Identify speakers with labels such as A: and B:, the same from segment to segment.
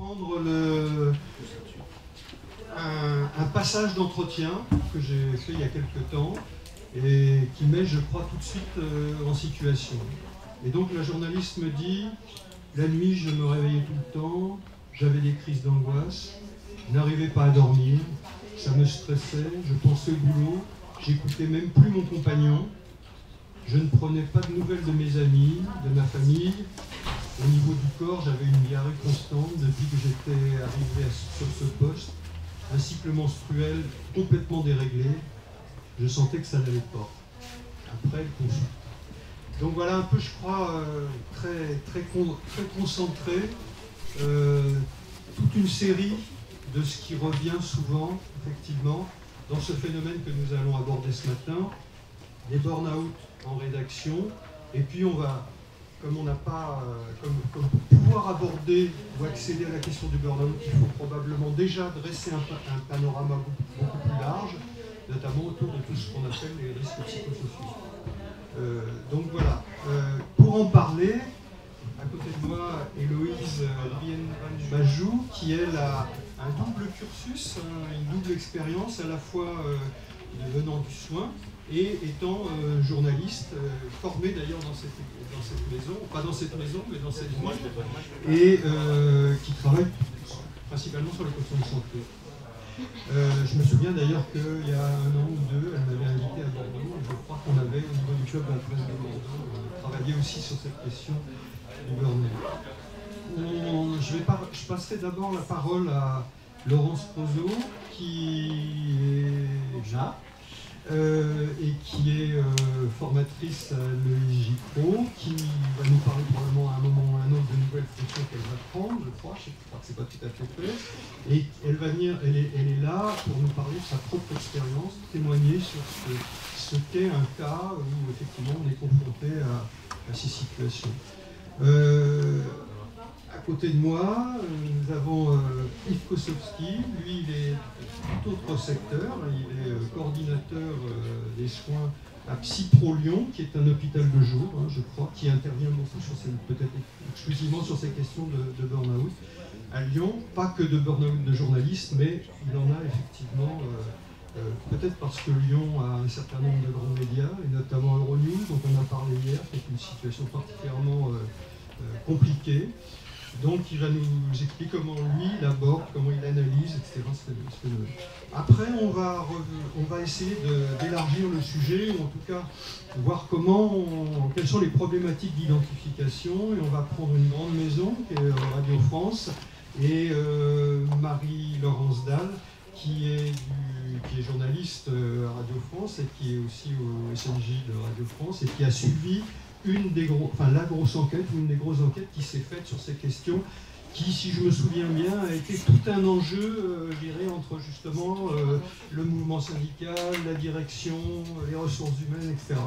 A: reprendre un passage d'entretien que j'ai fait il y a quelque temps et qui met, je crois, tout de suite en situation. Et donc la journaliste me dit, la nuit je me réveillais tout le temps, j'avais des crises d'angoisse, je n'arrivais pas à dormir, ça me stressait, je pensais au boulot, j'écoutais même plus mon compagnon, je ne prenais pas de nouvelles de mes amis, de ma famille. Au niveau du corps, j'avais une diarrhée constante depuis que j'étais arrivé sur ce poste, un cycle menstruel complètement déréglé. Je sentais que ça n'allait pas. Après, le consulte. Donc voilà un peu, je crois, très concentré, toute une série de ce qui revient souvent, effectivement, dans ce phénomène que nous allons aborder ce matin, des burn-out en rédaction, et puis on va, comme on n'a pas, comme pour pouvoir aborder ou accéder à la question du burn-out, il faut probablement déjà dresser un panorama beaucoup plus large, notamment autour de tout ce qu'on appelle les risques psychosociaux. Donc voilà, pour en parler, à côté de moi, Héloïse Rienvan-Bajou, qui elle a un double cursus, une double expérience, à la fois venant du soin et étant journaliste, formée d'ailleurs dans cette maison, pas dans cette maison, mais dans cette ville, et qui travaille principalement sur les questions de santé. Je me souviens d'ailleurs qu'il y a un an ou deux, elle m'avait invité à Bordeaux, et je crois qu'on avait, au niveau du club de la presse de Bordeaux, travaillé aussi sur cette question du burn-out. Je passerai d'abord la parole à Laurence Crozot, qui est là, et qui est formatrice à l'EIJ-Pro, qui va nous parler probablement à un moment ou à un autre de nouvelles fonctions qu'elle va prendre, je crois que c'est pas tout à fait fait, et elle va venir, elle est là pour nous parler de sa propre expérience, témoigner sur ce qu'est un cas où effectivement on est confronté à ces situations. À côté de moi, nous avons Yves Kosowski. Lui, il est tout autre secteur. Il est coordinateur des soins à Psypro Lyon, qui est un hôpital de jour, je crois, qui intervient beaucoup peut-être exclusivement sur ces questions de burn-out. À Lyon, pas que de burn-out de journalistes, mais il en a effectivement, peut-être parce que Lyon a un certain nombre de grands médias, et notamment Euronews, dont on a parlé hier, qui est une situation particulièrement compliquée. Donc il va nous expliquer comment lui il aborde, comment il analyse, etc. Après, on va essayer d'élargir le sujet, ou en tout cas voir quelles sont les problématiques d'identification. Et on va prendre une grande maison, qui est Radio France, et Marie-Laurence Dalle, qui est journaliste à Radio France et qui est aussi au SNJ de Radio France et qui a suivi la grosse enquête, ou une des grosses enquêtes qui s'est faite sur ces questions, qui, si je me souviens bien, a été tout un enjeu, je dirais, entre justement le mouvement syndical, la direction, les ressources humaines, etc.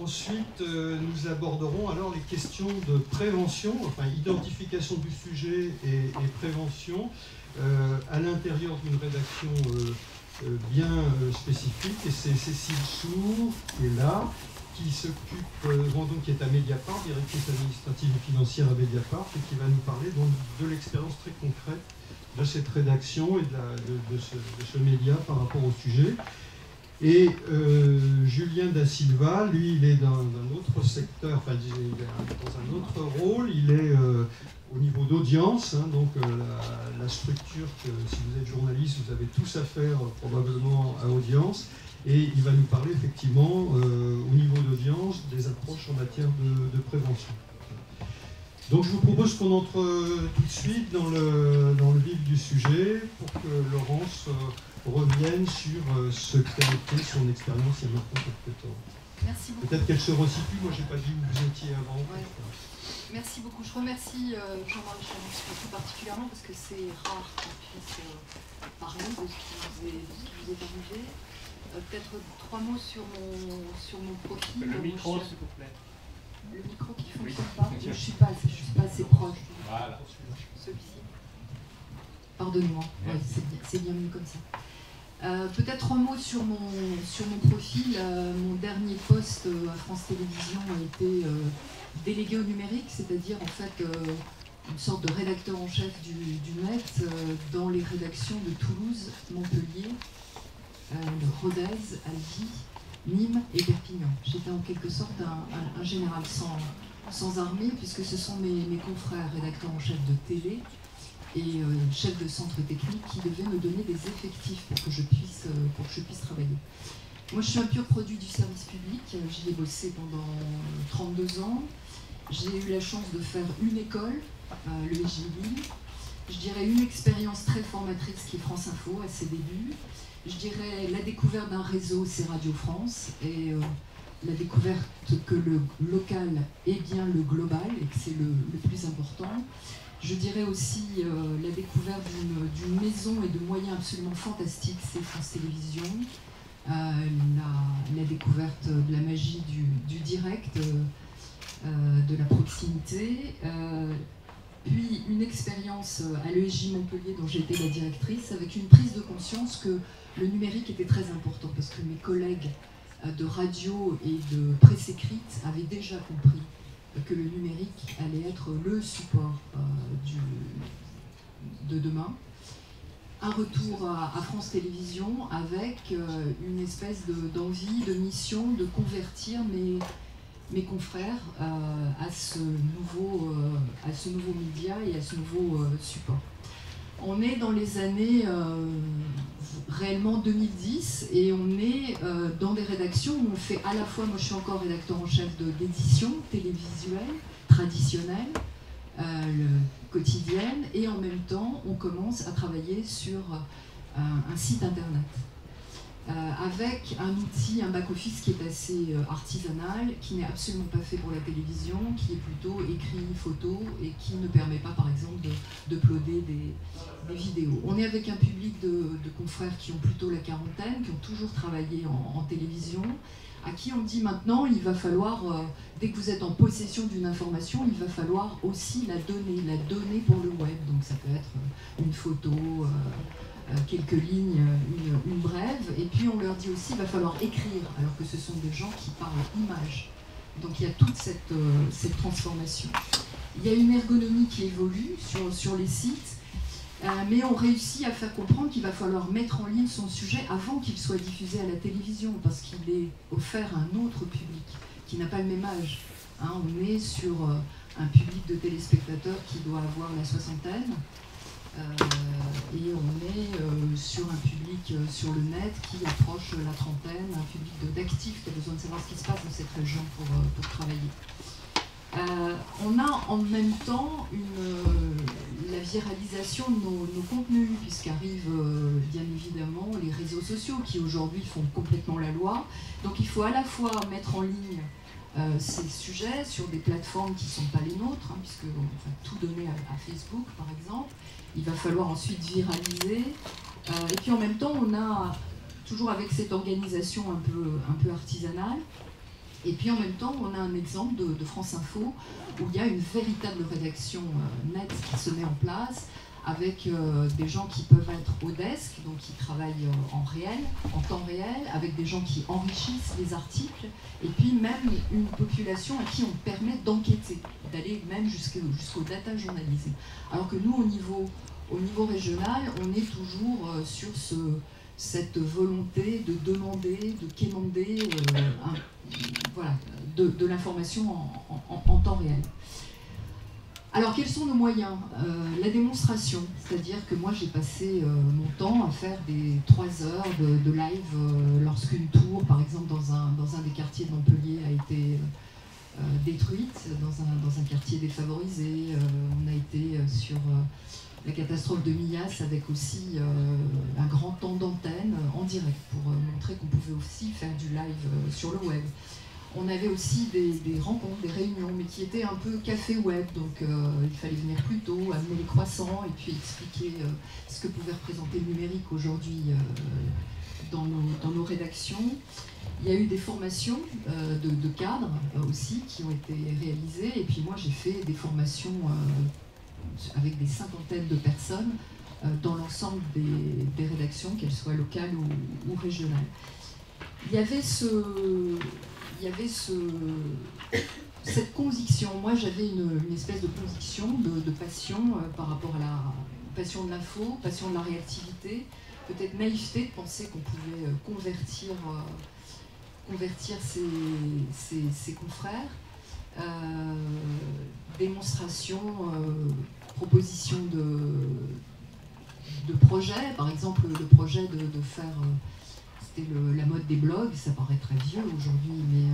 A: Ensuite, nous aborderons alors les questions de prévention, enfin identification du sujet et prévention, à l'intérieur d'une rédaction bien spécifique, et c'est Cécile Sour qui est là, qui s'occupe, qui est à Mediapart, directrice administrative et financière à Mediapart, et qui va nous parler donc de l'expérience très concrète de cette rédaction et de ce média par rapport au sujet. Et Julien Da Silva, lui, il est dans un autre secteur, enfin, il est dans un autre rôle, il est au niveau d'audience, donc la structure que, si vous êtes journaliste, vous avez tous à faire probablement à audience. Et il va nous parler effectivement au niveau d'audience des approches en matière de prévention. Donc je vous propose qu'on entre tout de suite dans le vif du sujet pour que Laurence revienne sur ce qu'a été son expérience il y a maintenant quelques temps.
B: Merci beaucoup.
A: Peut-être qu'elle se resitue, moi j'ai pas dit où vous étiez avant.
B: Ouais. Merci beaucoup. Je remercie Jean-Marie Chamusco tout particulièrement parce que c'est rare qu'on puisse parler de ce qui vous est arrivé. Peut-être 3 mots sur mon profil.
C: Le micro, s'il vous plaît.
B: Le micro qui ne fonctionne pas. Je ne suis pas assez proche.
C: Voilà.
B: Celui-ci. Pardonnez-moi. Ouais, c'est bien mieux comme ça. Peut-être 3 mots sur mon profil. Mon dernier poste à France Télévisions a été délégué au numérique, c'est-à-dire en fait
C: une sorte de rédacteur en chef du net dans les rédactions de Toulouse, Montpellier, Rodez, Albi, Nîmes et Perpignan. J'étais en quelque sorte un général sans armée, puisque ce sont mes confrères rédacteurs en chef de télé et chefs de centre technique qui devaient me donner des effectifs pour que je puisse travailler. Moi, je suis un pur produit du service public. J'y ai bossé pendant 32 ans. J'ai eu la chance de faire une école, le SGI. Je dirais une expérience très formatrice qui est France Info à ses débuts. Je dirais la découverte d'un réseau, c'est Radio France, et la découverte que le local est bien le global et que c'est le plus important. Je dirais aussi la découverte d'une maison et de moyens absolument fantastiques, c'est France Télévisions. La découverte de la magie du direct, de la proximité. Puis une expérience à l'ESJ Montpellier dont j'ai été la directrice, avec une prise de conscience que le numérique était très important, parce que mes collègues de radio et de presse écrite avaient déjà compris que le numérique allait être le support de demain. Un retour à France Télévisions avec une espèce d'envie, de mission de convertir mes confrères à ce nouveau média et à ce nouveau support. On est dans les années réellement 2010 et on est dans des rédactions où on fait à la fois, moi je suis encore rédacteur en chef d'édition télévisuelle, traditionnelle, quotidienne, et en même temps on commence à travailler sur un site internet. Avec un outil, un back-office qui est assez artisanal, qui n'est absolument pas fait pour la télévision, qui est plutôt écrit, photo, et qui ne permet pas, par exemple, d'uploader des vidéos. On est avec un public de confrères qui ont plutôt la quarantaine, qui ont toujours travaillé en télévision, à qui on dit maintenant, il va falloir, dès que vous êtes en possession d'une information, il va falloir aussi la donner pour le web. Donc ça peut être une photo, quelques lignes, une brève, et puis on leur dit aussi qu'il va falloir écrire, alors que ce sont des gens qui parlent images. Donc il y a toute cette transformation. Il y a une ergonomie qui évolue sur les sites, mais on réussit à faire comprendre qu'il va falloir mettre en ligne son sujet avant qu'il soit diffusé à la télévision, parce qu'il est offert à un autre public qui n'a pas le même âge. Hein, on est sur un public de téléspectateurs qui doit avoir la soixantaine, et on est sur un public sur le net qui approche la trentaine, un public d'actifs qui a besoin de savoir ce qui se passe dans cette région pour travailler. On a en même temps la viralisation de nos contenus, puisqu'arrivent bien évidemment les réseaux sociaux qui aujourd'hui font complètement la loi. Donc il faut à la fois mettre en ligne ces sujets sur des plateformes qui ne sont pas les nôtres, hein, puisque on va tout donner à Facebook par exemple. Il va falloir ensuite viraliser. Et puis en même temps, on a, toujours avec cette organisation un peu artisanale, et puis en même temps, on a un exemple de France Info où il y a une véritable rédaction nette qui se met en place, avec des gens qui peuvent être au desk, donc qui travaillent en temps réel, avec des gens qui enrichissent les articles, et puis même une population à qui on permet d'enquêter, d'aller même jusqu'au data journalisme. Alors que nous, au niveau régional, on est toujours sur cette volonté de demander, de quémander voilà, de l'information en temps réel. Alors, quels sont nos moyens? La démonstration, c'est-à-dire que moi j'ai passé mon temps à faire des 3 heures de live lorsqu'une tour, par exemple dans un des quartiers de Montpellier, a été détruite, dans un quartier défavorisé. On a été sur la catastrophe de Millas avec aussi un grand temps d'antenne en direct pour montrer qu'on pouvait aussi faire du live sur le web. On avait aussi des rencontres, des réunions, mais qui étaient un peu café web, donc il fallait venir plus tôt, amener les croissants et puis expliquer ce que pouvait représenter le numérique aujourd'hui dans nos rédactions. Il y a eu des formations de cadres aussi qui ont été réalisées, et puis moi j'ai fait des formations avec des cinquantaines de personnes dans l'ensemble des rédactions, qu'elles soient locales ou régionales. Il y avait cette conviction, moi j'avais une espèce de conviction, de passion par rapport à la passion de l'info, passion de la réactivité, peut-être naïveté de penser qu'on pouvait convertir ses confrères, démonstration, proposition de projets, par exemple le projet de faire, c'était la mode des blogs, ça paraît très vieux aujourd'hui, mais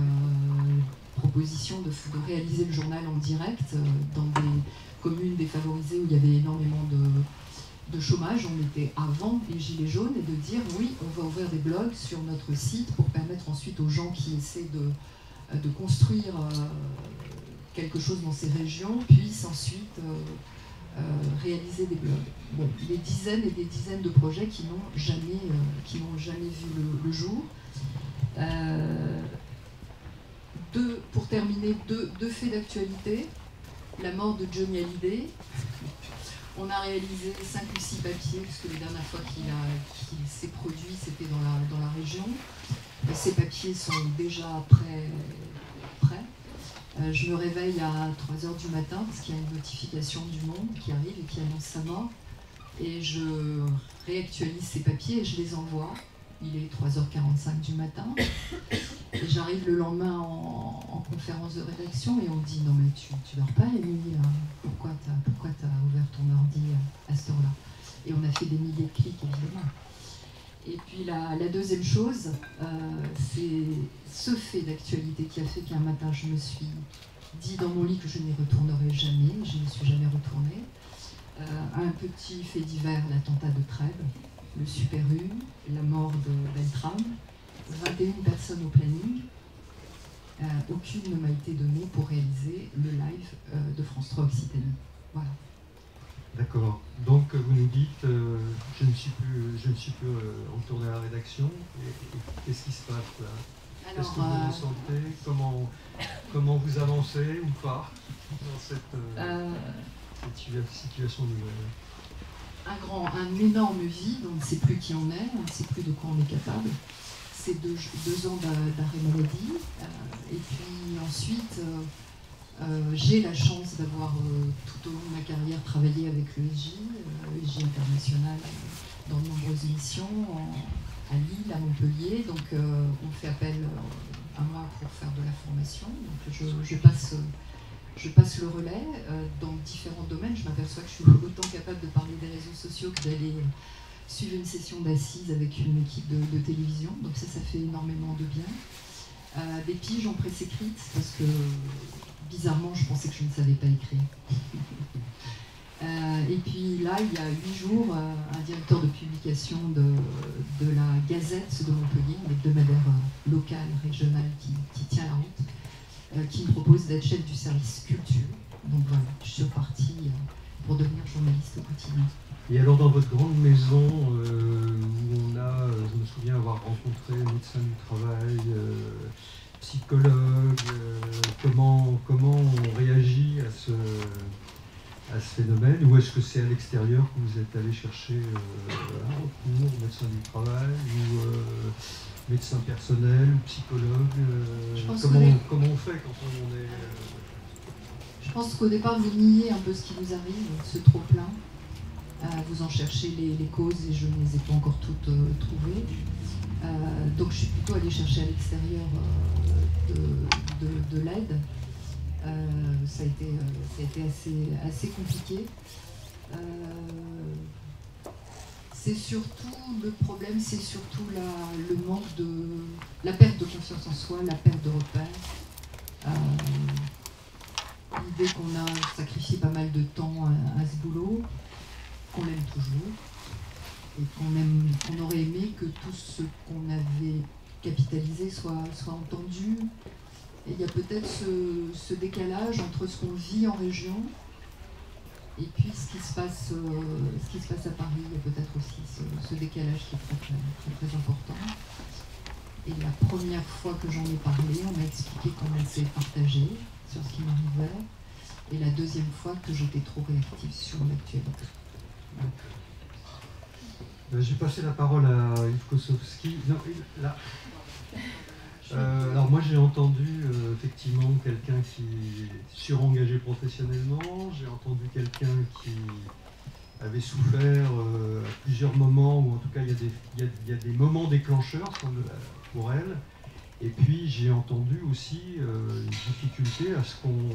C: proposition de réaliser le journal en direct dans des communes défavorisées où il y avait énormément de chômage. On était avant les gilets jaunes, et de dire oui, on va ouvrir des blogs sur notre site pour permettre ensuite aux gens qui essaient de construire quelque chose dans ces régions puissent ensuite réaliser des blogs. Bon, des dizaines et des dizaines de projets qui n'ont jamais vu le jour. Pour terminer, deux faits d'actualité. La mort de Johnny Hallyday. On a réalisé 5 ou 6 papiers, puisque la dernière fois qu'il s'est produit, c'était dans la région. Ces papiers sont déjà prêts. Je me réveille à 3h du matin, parce qu'il y a une notification du Monde qui arrive et qui annonce sa mort. Et je réactualise ces papiers et je les envoie. Il est 3h45 du matin. Et j'arrive le lendemain en conférence de rédaction et on me dit « Non mais tu dors pas la nuit, pourquoi t'as ouvert ton ordi à cette heure-là » Et on a fait des milliers de clics, évidemment. Et puis la deuxième chose, c'est ce fait d'actualité qui a fait qu'un matin je me suis dit dans mon lit que je n'y retournerai jamais, je n'y suis jamais retournée. Un petit fait divers, l'attentat de Trèbes, le Super U, la mort de Beltrame, 21 personnes au planning. Aucune ne m'a été donnée pour réaliser le live de France 3 Occitanie. Voilà.
A: D'accord. Donc vous nous dites, je ne suis plus retourné à la rédaction. Et qu'est-ce qui se passe là? Qu'est-ce que vous ressentez? Comment vous avancez ou pas dans cette situation nouvelle?
C: Un énorme vide, on ne sait plus qui on est, on ne sait plus de quoi on est capable. C'est 2 ans d'arrêt maladie. Et puis ensuite, j'ai la chance d'avoir tout au long de ma carrière travaillé avec l'ESJ International, dans de nombreuses missions, à Lille, à Montpellier. Donc on fait appel à moi pour faire de la formation. Donc je passe le relais dans différents domaines. Je m'aperçois que je suis autant capable de parler des réseaux sociaux que d'aller suivre une session d'assises avec une équipe de télévision. Donc ça fait énormément de bien. Des piges en presse écrite, parce que bizarrement, je pensais que je ne savais pas écrire. Et puis là, il y a 8 jours, un directeur de publication de la Gazette de Montpellier, un hebdomadaire local, régional qui tient la route, qui me propose d'être chef du service culture. Donc voilà, je suis repartie pour devenir journaliste au quotidien.
A: Et alors dans votre grande maison, où je me souviens avoir rencontré médecin du travail, psychologue, comment on réagit à ce phénomène? Ou est-ce que c'est à l'extérieur que vous êtes allé chercher un recours, médecin du travail, ou médecin personnel, ou psychologue? Comment on fait quand on est...
C: Je pense qu'au départ, vous niez un peu ce qui vous arrive, ce trop-plein. Vous en cherchez les causes et je ne les ai pas encore toutes trouvées. Donc je suis plutôt allée chercher à l'extérieur de l'aide. Ça a été assez compliqué. C'est surtout le problème, c'est surtout le manque la perte de confiance en soi, la perte de repères. L'idée qu'on a sacrifié pas mal de temps à ce boulot, qu'on l'aime toujours, et qu'on aurait aimé que tout ce qu'on avait capitalisé soit entendu. Et il y a peut-être ce décalage entre ce qu'on vit en région et puis ce qui se passe à Paris. Il y a peut-être aussi ce décalage qui est très, très important. Et la première fois que j'en ai parlé, on m'a expliqué comment c'est partagé sur ce qui m'arrivait. Et la deuxième fois que j'étais trop réactive sur l'actualité.
A: J'ai passé la parole à Yves Kosowski. Non, là. Alors moi j'ai entendu effectivement quelqu'un qui est surengagé professionnellement, j'ai entendu quelqu'un qui avait souffert à plusieurs moments, ou en tout cas il y a des moments déclencheurs pour elle, et puis j'ai entendu aussi une difficulté à ce qu'on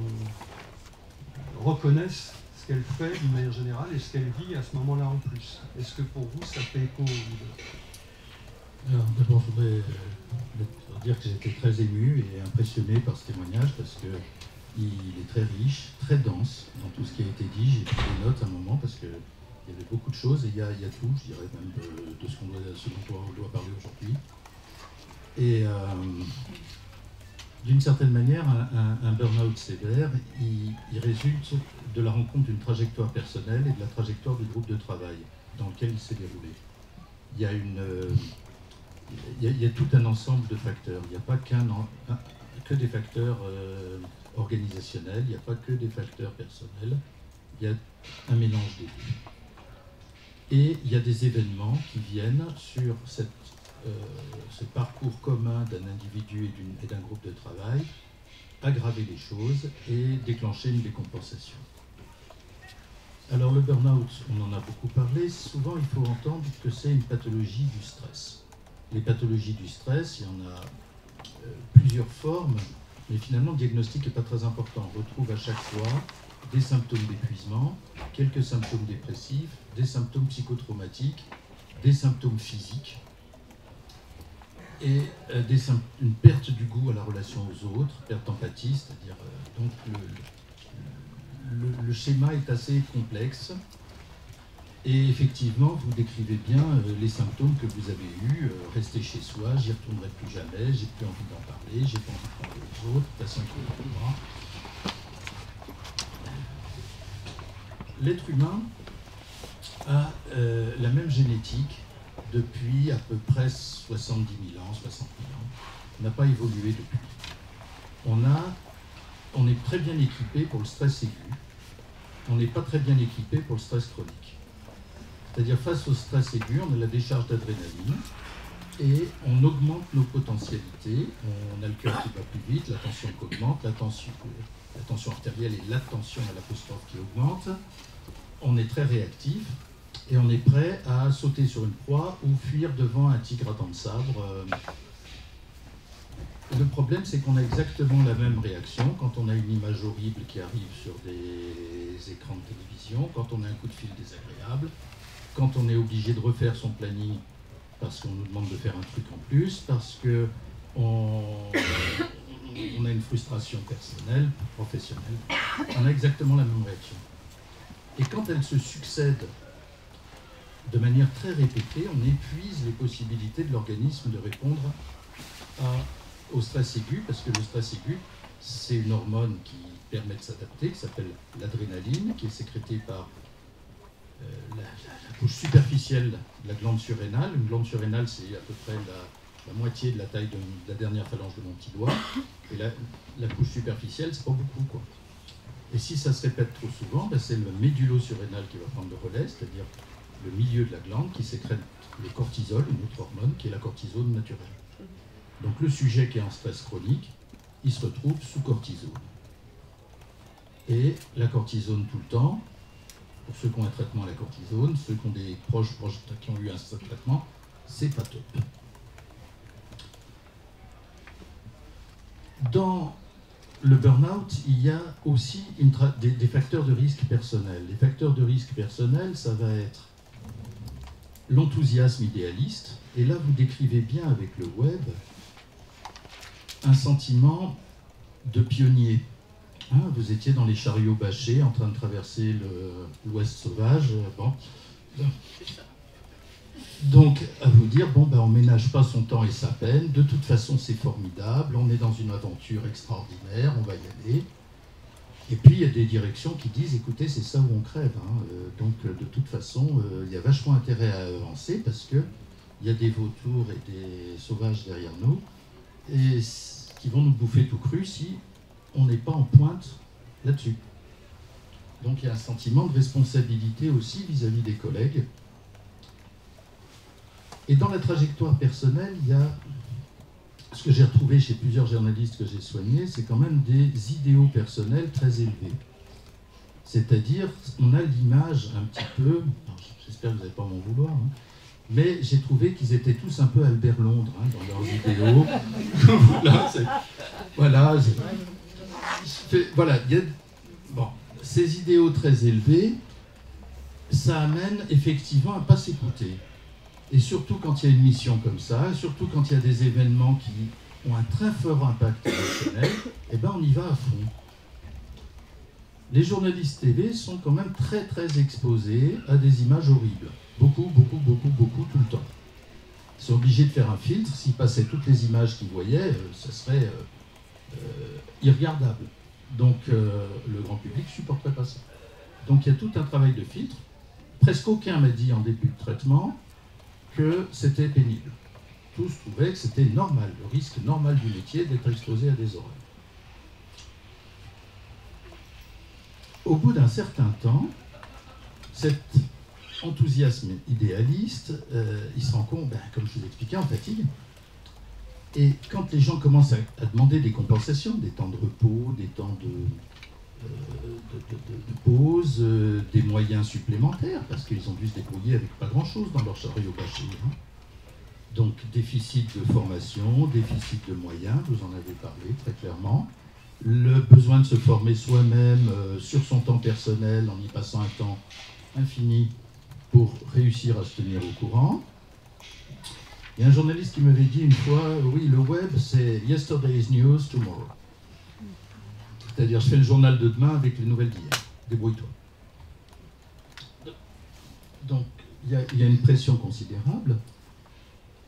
A: reconnaisse ce qu'elle fait d'une manière générale et ce qu'elle vit à ce moment-là en plus. Est-ce que pour vous ça fait écho?
D: Alors d'abord je voudrais dire que j'étais très ému et impressionné par ce témoignage parce qu'il est très riche, très dense dans tout ce qui a été dit. J'ai pris des notes à un moment parce qu'il y avait beaucoup de choses et il y a tout, je dirais même de ce dont on doit parler aujourd'hui. Et d'une certaine manière, un burn-out sévère, il résulte de la rencontre d'une trajectoire personnelle et de la trajectoire du groupe de travail dans lequel il s'est déroulé. Il y a tout un ensemble de facteurs. Il n'y a pas que des facteurs organisationnels, il n'y a pas que des facteurs personnels, il y a un mélange des deux. Et il y a des événements qui viennent sur ce parcours commun d'un individu et d'un groupe de travail, aggraver les choses et déclencher une décompensation. Alors le burn-out, on en a beaucoup parlé, souvent il faut entendre que c'est une pathologie du stress. Les pathologies du stress, il y en a plusieurs formes, mais finalement le diagnostic n'est pas très important. On retrouve à chaque fois des symptômes d'épuisement, quelques symptômes dépressifs, des symptômes psychotraumatiques, des symptômes physiques et une perte du goût à la relation aux autres, perte d'empathie, c'est-à-dire donc le schéma est assez complexe. Et effectivement, vous décrivez bien les symptômes que vous avez eus. Rester chez soi, j'y retournerai plus jamais, j'ai plus envie d'en parler, j'ai pas envie de parler aux autres, de toute façon, pour moi. L'être humain a la même génétique depuis à peu près 70 000 ans, 60 000 ans. On n'a pas évolué depuis. On est très bien équipé pour le stress aigu. On n'est pas très bien équipé pour le stress chronique. C'est-à-dire, face au stress aigu, on a la décharge d'adrénaline et on augmente nos potentialités. On a le cœur qui va plus vite, la tension qui augmente, la tension artérielle et la tension à l'apostrophe qui augmente. On est très réactif et on est prêt à sauter sur une proie ou fuir devant un tigre à dents de sabre. Le problème, c'est qu'on a exactement la même réaction quand on a une image horrible qui arrive sur des écrans de télévision, quand on a un coup de fil désagréable, quand on est obligé de refaire son planning parce qu'on nous demande de faire un truc en plus, parce qu'on a une frustration personnelle, professionnelle, on a exactement la même réaction. Et quand elle se succède de manière très répétée, on épuise les possibilités de l'organisme de répondre au stress aigu, parce que le stress aigu, c'est une hormone qui permet de s'adapter, qui s'appelle l'adrénaline, qui est sécrétée par la couche superficielle de la glande surrénale. Une glande surrénale, c'est à peu près la moitié de la taille de la dernière phalange de mon petit doigt. Et la couche superficielle, c'est pas beaucoup, quoi. Et si ça se répète trop souvent, ben c'est le médulo-surrénal qui va prendre le relais, c'est-à-dire le milieu de la glande qui sécrète le cortisol, une autre hormone, qui est la cortisone naturelle. Donc le sujet qui est en stress chronique, il se retrouve sous cortisone. Et la cortisone tout le temps, pour ceux qui ont un traitement à la cortisone, ceux qui ont des proches qui ont eu un traitement, c'est pas top. Dans le burn-out, il y a aussi des facteurs de risque personnels. Les facteurs de risque personnels, ça va être l'enthousiasme idéaliste. Et là, vous décrivez bien avec le web un sentiment de pionnier. Hein, vous étiez dans les chariots bâchés en train de traverser l'Ouest sauvage. Bon. Donc, à vous dire, bon, ben, on ne ménage pas son temps et sa peine. De toute façon, c'est formidable. On est dans une aventure extraordinaire. On va y aller. Et puis, il y a des directions qui disent, écoutez, c'est ça où on crève. Hein. Donc, de toute façon, il y a vachement intérêt à avancer parce qu'il y a des vautours et des sauvages derrière nous et qui vont nous bouffer tout cru si on n'est pas en pointe là-dessus. Donc, il y a un sentiment de responsabilité aussi vis-à-vis des collègues. Et dans la trajectoire personnelle, il y a ce que j'ai retrouvé chez plusieurs journalistes que j'ai soignés, c'est quand même des idéaux personnels très élevés. C'est-à-dire, on a l'image un petit peu, j'espère que vous n'allez pas m'en vouloir, hein, mais j'ai trouvé qu'ils étaient tous un peu Albert Londres hein, dans leurs idéaux. Voilà, il y a, bon, ces idéaux très élevés, ça amène effectivement à ne pas s'écouter. Et surtout quand il y a une mission comme ça, et surtout quand il y a des événements qui ont un très fort impact émotionnel, eh ben on y va à fond. Les journalistes TV sont quand même très très exposés à des images horribles. Beaucoup, beaucoup, beaucoup, beaucoup, tout le temps. Ils sont obligés de faire un filtre. S'ils passaient toutes les images qu'ils voyaient, ça serait irregardable. Donc le grand public ne supporterait pas ça. Donc il y a tout un travail de filtre. Presque aucun m'a dit en début de traitement que c'était pénible. Tous trouvaient que c'était normal, le risque normal du métier d'être exposé à des horreurs. Au bout d'un certain temps, cet enthousiasme idéaliste, il se rend compte, comme je vous l'expliquais, en fatigue. Et quand les gens commencent à demander des compensations, des temps de repos, des temps de pause, des moyens supplémentaires, parce qu'ils ont dû se débrouiller avec pas grand-chose dans leur chariot bâché. Hein. Donc déficit de formation, déficit de moyens, vous en avez parlé très clairement. Le besoin de se former soi-même sur son temps personnel en y passant un temps infini pour réussir à se tenir au courant. Il y a un journaliste qui m'avait dit une fois, oui, le web c'est yesterday's news, tomorrow. C'est-à-dire, je fais le journal de demain avec les nouvelles d'hier. Débrouille-toi. Donc, il y a une pression considérable.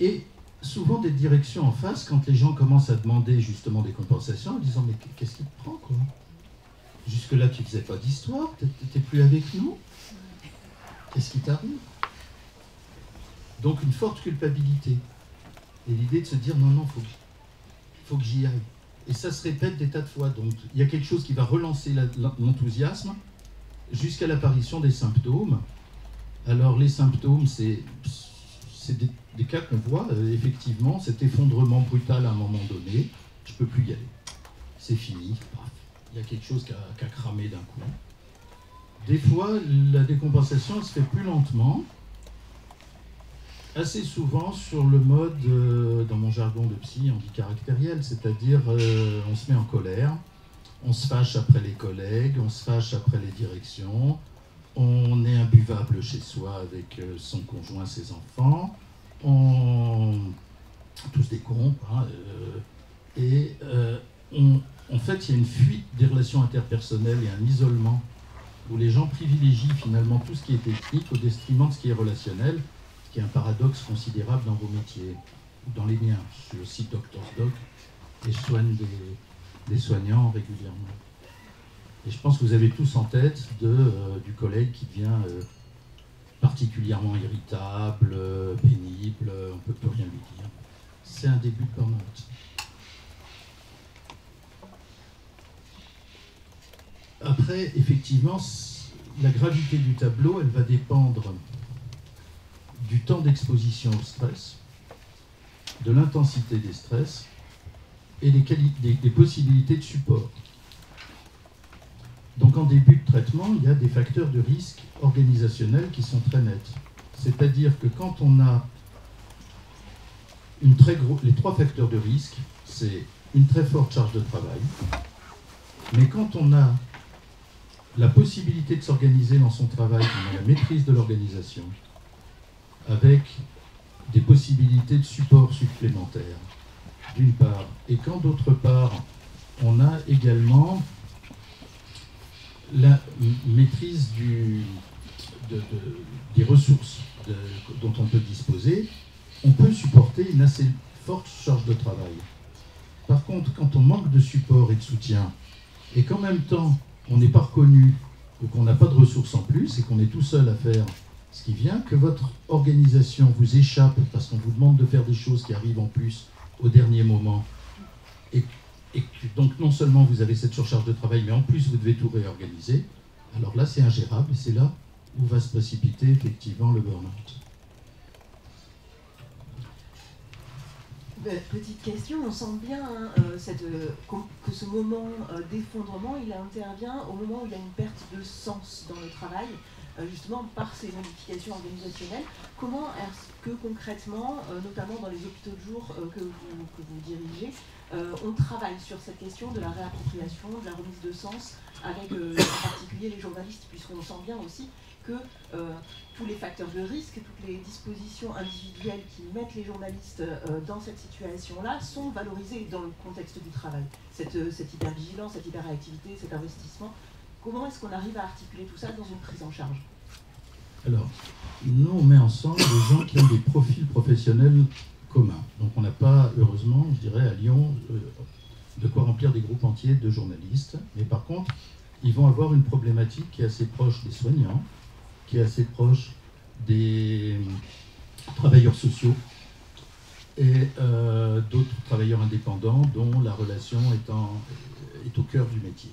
D: Et souvent des directions en face, quand les gens commencent à demander justement des compensations, en disant « Mais qu'est-ce qui te prend, quoi ? Jusque-là, tu ne faisais pas d'histoire, tu n'étais plus avec nous. Qu'est-ce qui t'arrive ?» Donc, une forte culpabilité. Et l'idée de se dire « Non, non, faut que j'y aille. » Et ça se répète des tas de fois. Donc, il y a quelque chose qui va relancer l'enthousiasme jusqu'à l'apparition des symptômes. Alors, les symptômes, c'est des cas qu'on voit, effectivement, cet effondrement brutal à un moment donné. Je ne peux plus y aller. C'est fini. Il y a quelque chose qui a cramé d'un coup. Des fois, la décompensation se fait plus lentement. Assez souvent sur le mode, dans mon jargon de psy, on dit caractériel, c'est-à-dire on se met en colère, on se fâche après les collègues, on se fâche après les directions, on est imbuvable chez soi avec son conjoint, ses enfants, tous des cons, hein, en fait il y a une fuite des relations interpersonnelles et un isolement où les gens privilégient finalement tout ce qui est technique au détriment de ce qui est relationnel, qui est un paradoxe considérable dans vos métiers, ou dans les miens. Je suis aussi Doctor's Doc et je soigne des soignants régulièrement. Et je pense que vous avez tous en tête du collègue qui devient particulièrement irritable, pénible, on ne peut plus rien lui dire. C'est un début de burn-out. Après, effectivement, la gravité du tableau, elle va dépendre du temps d'exposition au stress, de l'intensité des stress et des possibilités de support. Donc en début de traitement, il y a des facteurs de risque organisationnels qui sont très nets. C'est-à-dire que quand on a les trois facteurs de risque, c'est une très forte charge de travail, mais quand on a la possibilité de s'organiser dans son travail, on a la maîtrise de l'organisation, avec des possibilités de support supplémentaires, d'une part, et quand d'autre part, on a également la maîtrise des ressources dont on peut disposer, on peut supporter une assez forte charge de travail. Par contre, quand on manque de support et de soutien, et qu'en même temps, on n'est pas reconnu, ou qu'on n'a pas de ressources en plus, et qu'on est tout seul à faire ce qui vient, que votre organisation vous échappe parce qu'on vous demande de faire des choses qui arrivent en plus au dernier moment, et que donc non seulement vous avez cette surcharge de travail, mais en plus vous devez tout réorganiser, alors là c'est ingérable, et c'est là où va se précipiter effectivement le burn-out.
E: Petite question, on sent bien que ce moment d'effondrement, il intervient au moment où il y a une perte de sens dans le travail, justement par ces modifications organisationnelles. Comment est-ce que concrètement, notamment dans les hôpitaux de jour que vous dirigez, on travaille sur cette question de la réappropriation, de la remise de sens, avec en particulier les journalistes, puisqu'on sent bien aussi que tous les facteurs de risque, toutes les dispositions individuelles qui mettent les journalistes dans cette situation-là sont valorisées dans le contexte du travail. Cette hypervigilance, cette hyperactivité, cet investissement, comment est-ce qu'on arrive à articuler tout ça dans une prise en charge?
D: Alors, nous, on met ensemble des gens qui ont des profils professionnels communs. Donc on n'a pas, heureusement, je dirais, à Lyon, de quoi remplir des groupes entiers de journalistes. Mais par contre, ils vont avoir une problématique qui est assez proche des soignants, qui est assez proche des travailleurs sociaux et d'autres travailleurs indépendants dont la relation est au cœur du métier.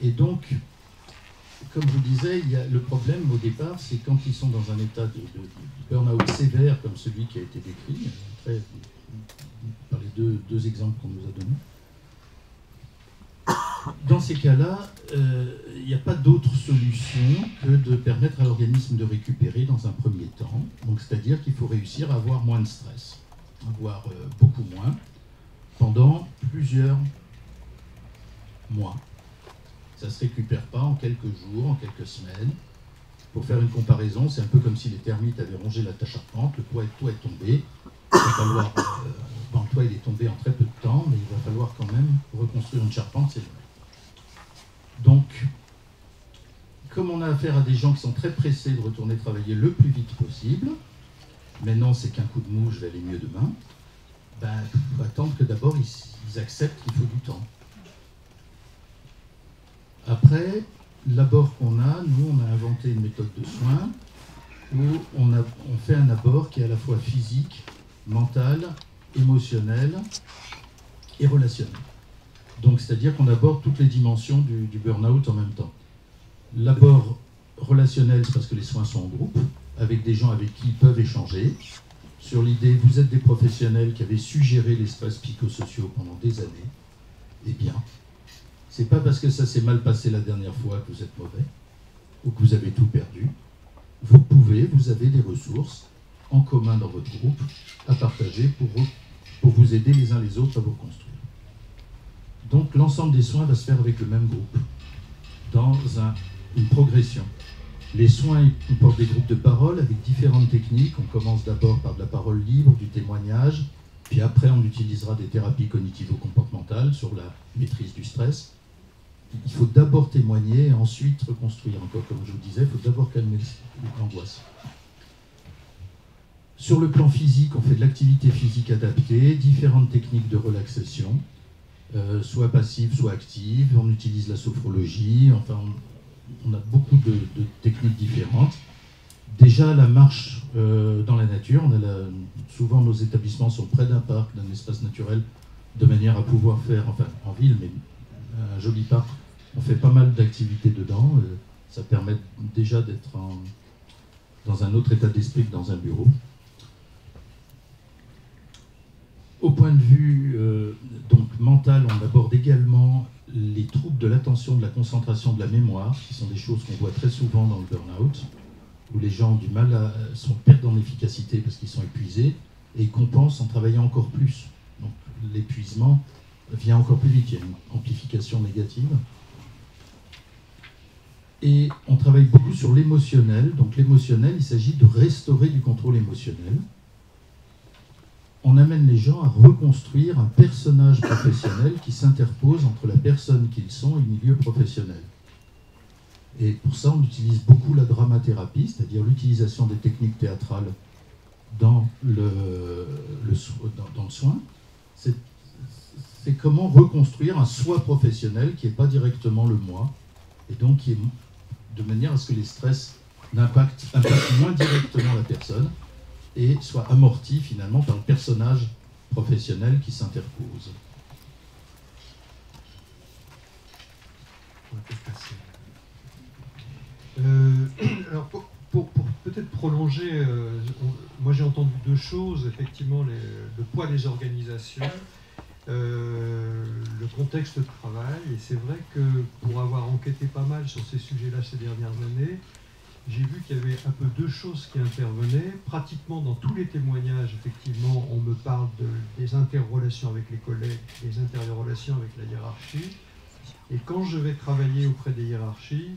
D: Et donc, comme je vous disais, le problème au départ, c'est quand ils sont dans un état de burn-out sévère comme celui qui a été décrit, par les deux exemples qu'on nous a donnés. Dans ces cas-là, il n'y a pas d'autre solution que de permettre à l'organisme de récupérer dans un premier temps. Donc, c'est-à-dire qu'il faut réussir à avoir moins de stress, avoir beaucoup moins, pendant plusieurs mois. Ça ne se récupère pas en quelques jours, en quelques semaines. Pour faire une comparaison, c'est un peu comme si les termites avaient rongé la charpente, le toit est tombé. Il va falloir, le toit il est tombé en très peu de temps, mais il va falloir quand même reconstruire une charpente, c'est vrai. Donc, comme on a affaire à des gens qui sont très pressés de retourner travailler le plus vite possible, mais non, c'est qu'un coup de mou, je vais aller mieux demain, il faut attendre que d'abord ils acceptent qu'il faut du temps. Après, l'abord qu'on a, nous, on a inventé une méthode de soins où on fait un abord qui est à la fois physique, mental, émotionnel et relationnel. Donc, c'est-à-dire qu'on aborde toutes les dimensions du burn-out en même temps. L'abord relationnel, c'est parce que les soins sont en groupe, avec des gens avec qui ils peuvent échanger. Sur l'idée, vous êtes des professionnels qui avez su gérer les stress psychosociaux pendant des années. Eh bien, c'est pas parce que ça s'est mal passé la dernière fois que vous êtes mauvais, ou que vous avez tout perdu. Vous avez des ressources en commun dans votre groupe à partager pour vous aider les uns les autres à vous reconstruire. Donc l'ensemble des soins va se faire avec le même groupe, dans une progression. Les soins comportent des groupes de parole avec différentes techniques. On commence d'abord par de la parole libre, du témoignage, puis après on utilisera des thérapies cognitivo-comportementales sur la maîtrise du stress. Il faut d'abord témoigner et ensuite reconstruire. Encore comme je vous disais, il faut d'abord calmer l'angoisse. Sur le plan physique, on fait de l'activité physique adaptée, différentes techniques de relaxation, soit passive, soit active. On utilise la sophrologie, enfin, on a beaucoup de techniques différentes. Déjà, la marche dans la nature, souvent nos établissements sont près d'un parc, d'un espace naturel, de manière à pouvoir faire, enfin en ville, mais un joli parc, on fait pas mal d'activités dedans. Ça permet déjà d'être dans un autre état d'esprit que dans un bureau. Au point de vue donc mental, on aborde également les troubles de l'attention, de la concentration, de la mémoire, qui sont des choses qu'on voit très souvent dans le burn-out, où les gens ont du mal perdent en efficacité parce qu'ils sont épuisés, et ils compensent en travaillant encore plus. Donc l'épuisement vient encore plus vite, il y a une amplification négative. Et on travaille beaucoup sur l'émotionnel. Donc l'émotionnel, il s'agit de restaurer du contrôle émotionnel. On amène les gens à reconstruire un personnage professionnel qui s'interpose entre la personne qu'ils sont et le milieu professionnel. Et pour ça, on utilise beaucoup la dramathérapie, c'est-à-dire l'utilisation des techniques théâtrales dans le soin. C'est comment reconstruire un soi professionnel qui n'est pas directement le moi, et donc qui est de manière à ce que les stress impactent moins directement la personne, et soit amorti finalement par le personnage professionnel qui s'interpose.
A: Alors pour peut-être prolonger, moi j'ai entendu deux choses, effectivement le poids des organisations, le contexte de travail, et c'est vrai que pour avoir enquêté pas mal sur ces sujets-là ces dernières années, j'ai vu qu'il y avait un peu deux choses qui intervenaient. Pratiquement dans tous les témoignages, effectivement, on me parle des interrelations avec les collègues, des interrelations avec la hiérarchie. Et quand je vais travailler auprès des hiérarchies,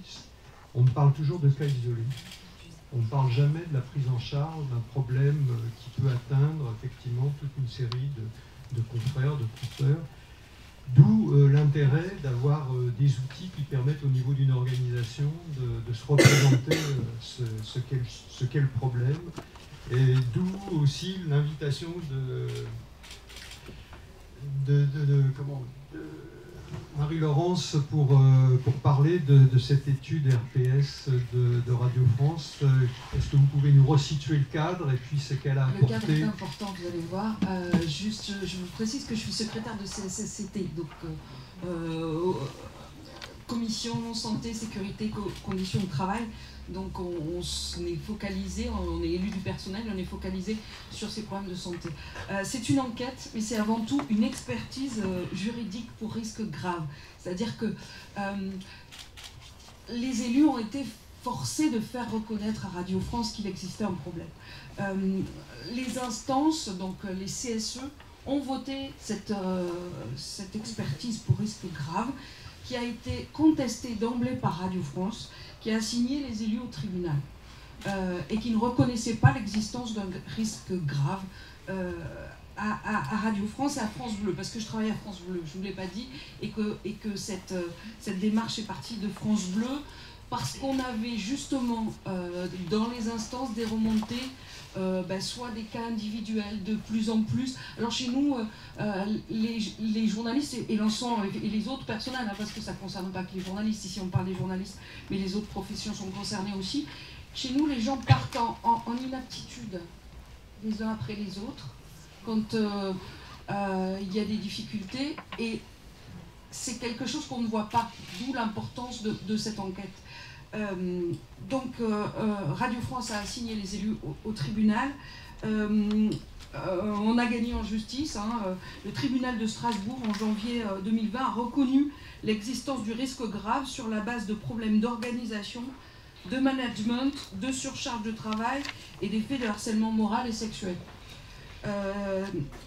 A: on me parle toujours de cas isolés. On ne parle jamais de la prise en charge d'un problème qui peut atteindre effectivement toute une série de confrères, de consoeurs. D'où l'intérêt d'avoir des outils qui permettent au niveau d'une organisation de se représenter ce qu'est le problème. Et d'où aussi l'invitation de Marie-Laurence pour parler de cette étude RPS de Radio France. Est-ce que vous pouvez nous resituer le cadre et puis ce qu'elle a apporté?
C: Le cadre est important, vous allez voir. Juste, je vous précise que je suis secrétaire de CSSCT, donc Commission Santé, Sécurité, Conditions de Travail. Donc on est focalisé, on est élu du personnel, on est focalisé sur ces problèmes de santé. C'est une enquête, mais c'est avant tout une expertise juridique pour risques graves. C'est-à-dire que les élus ont été forcés de faire reconnaître à Radio France qu'il existait un problème. Les instances, donc les CSE, ont voté cette expertise pour risques graves qui a été contestée d'emblée par Radio France, qui a assigné les élus au tribunal et qui ne reconnaissait pas l'existence d'un risque grave à Radio France et à France Bleu, parce que je travaille à France Bleu, je ne vous l'ai pas dit, et que cette démarche est partie de France Bleu, parce qu'on avait justement dans les instances des remontées, soit des cas individuels de plus en plus. Alors chez nous, les journalistes et l'ensemble et les autres personnels, parce que ça ne concerne pas que les journalistes, ici on parle des journalistes, mais les autres professions sont concernées aussi. Chez nous, les gens partent en inaptitude les uns après les autres quand il y a des difficultés, et c'est quelque chose qu'on ne voit pas, d'où l'importance de cette enquête. Radio France a assigné les élus au tribunal. On a gagné en justice. Le tribunal de Strasbourg, en janvier 2020, a reconnu l'existence du risque grave sur la base de problèmes d'organisation, de management, de surcharge de travail et des faits de harcèlement moral et sexuel.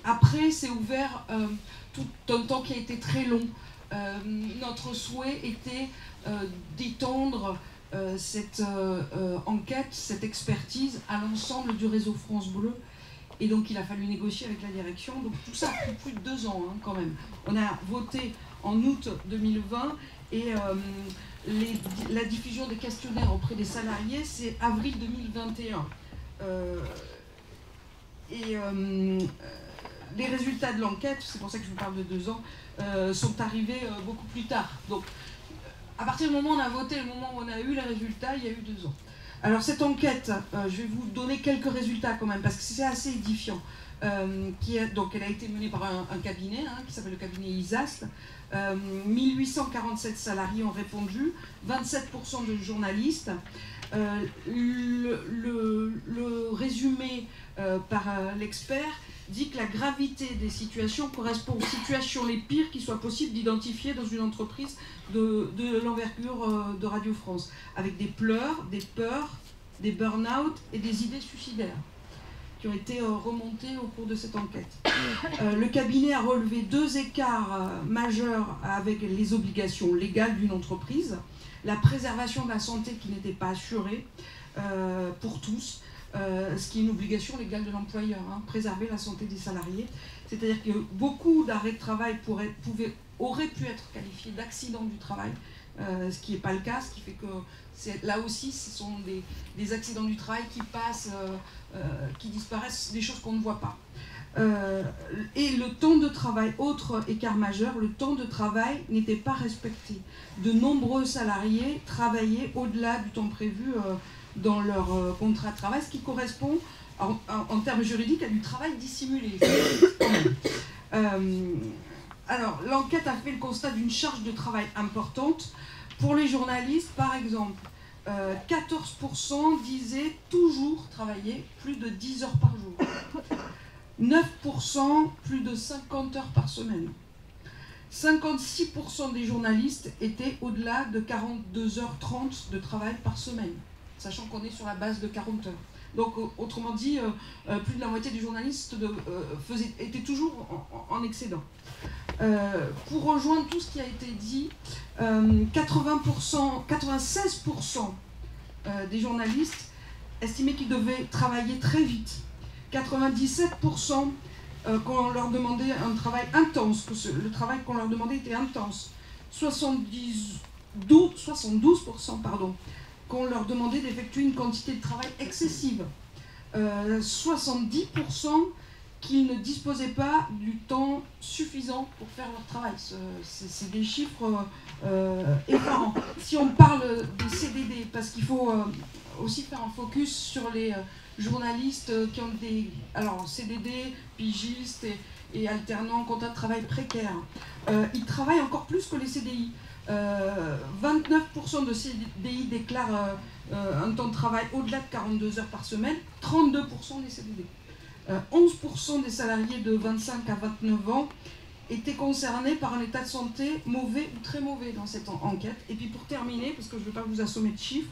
C: Après, c'est ouvert tout un temps qui a été très long. Notre souhait était d'étendre cette enquête, cette expertise à l'ensemble du réseau France Bleu, et donc il a fallu négocier avec la direction. Donc tout ça a pris plus de 2 ans quand même. On a voté en août 2020 et la diffusion des questionnaires auprès des salariés, c'est avril 2021. Les résultats de l'enquête, c'est pour ça que je vous parle de 2 ans, sont arrivés beaucoup plus tard. Donc à partir du moment où on a voté, le moment où on a eu les résultats, il y a eu 2 ans. Alors cette enquête, je vais vous donner quelques résultats quand même, parce que c'est assez édifiant. Donc elle a été menée par un cabinet qui s'appelle le cabinet ISAST. 1847 salariés ont répondu, 27% de journalistes. Le résumé par l'expert dit que la gravité des situations correspond aux situations les pires qu'il soit possible d'identifier dans une entreprise de l'envergure de Radio France, avec des pleurs, des peurs, des burn-out et des idées suicidaires qui ont été remontées au cours de cette enquête. Le cabinet a relevé 2 écarts majeurs avec les obligations légales d'une entreprise, la préservation de la santé qui n'était pas assurée pour tous, ce qui est une obligation légale de l'employeur, préserver la santé des salariés. C'est-à-dire que beaucoup d'arrêts de travail auraient pu être qualifiés d'accidents du travail, ce qui n'est pas le cas, ce qui fait que là aussi ce sont des accidents du travail qui passent, qui disparaissent, des choses qu'on ne voit pas. Et le temps de travail, autre écart majeur, le temps de travail n'était pas respecté. De nombreux salariés travaillaient au-delà du temps prévu dans leur contrat de travail, ce qui correspond en termes juridiques à du travail dissimulé. Alors, l'enquête a fait le constat d'une charge de travail importante. Pour les journalistes, par exemple,
F: 14% disaient toujours travailler plus de 10 heures par jour. 9% plus de 50 heures par semaine. 56% des journalistes étaient au-delà de 42h30 de travail par semaine, sachant qu'on est sur la base de 40 heures. Donc, autrement dit, plus de la moitié des journalistes étaient toujours en excédent. Pour rejoindre tout ce qui a été dit, 96% des journalistes estimaient qu'ils devaient travailler très vite. 97% qu'on leur demandait un travail intense, que le travail qu'on leur demandait était intense. 72% qu'on leur demandait d'effectuer une quantité de travail excessive. 70% qu'ils ne disposaient pas du temps suffisant pour faire leur travail. C'est des chiffres effarants. Si on parle des CDD, parce qu'il faut aussi faire un focus sur les journalistes qui ont des CDD, pigistes et alternants, contrats de travail précaires. Ils travaillent encore plus que les CDI. 29% de CDI déclarent un temps de travail au-delà de 42 heures par semaine, 32% des CDD. 11% des salariés de 25 à 29 ans étaient concernés par un état de santé mauvais ou très mauvais dans cette enquête. Et puis pour terminer, parce que je ne veux pas vous assommer de chiffres,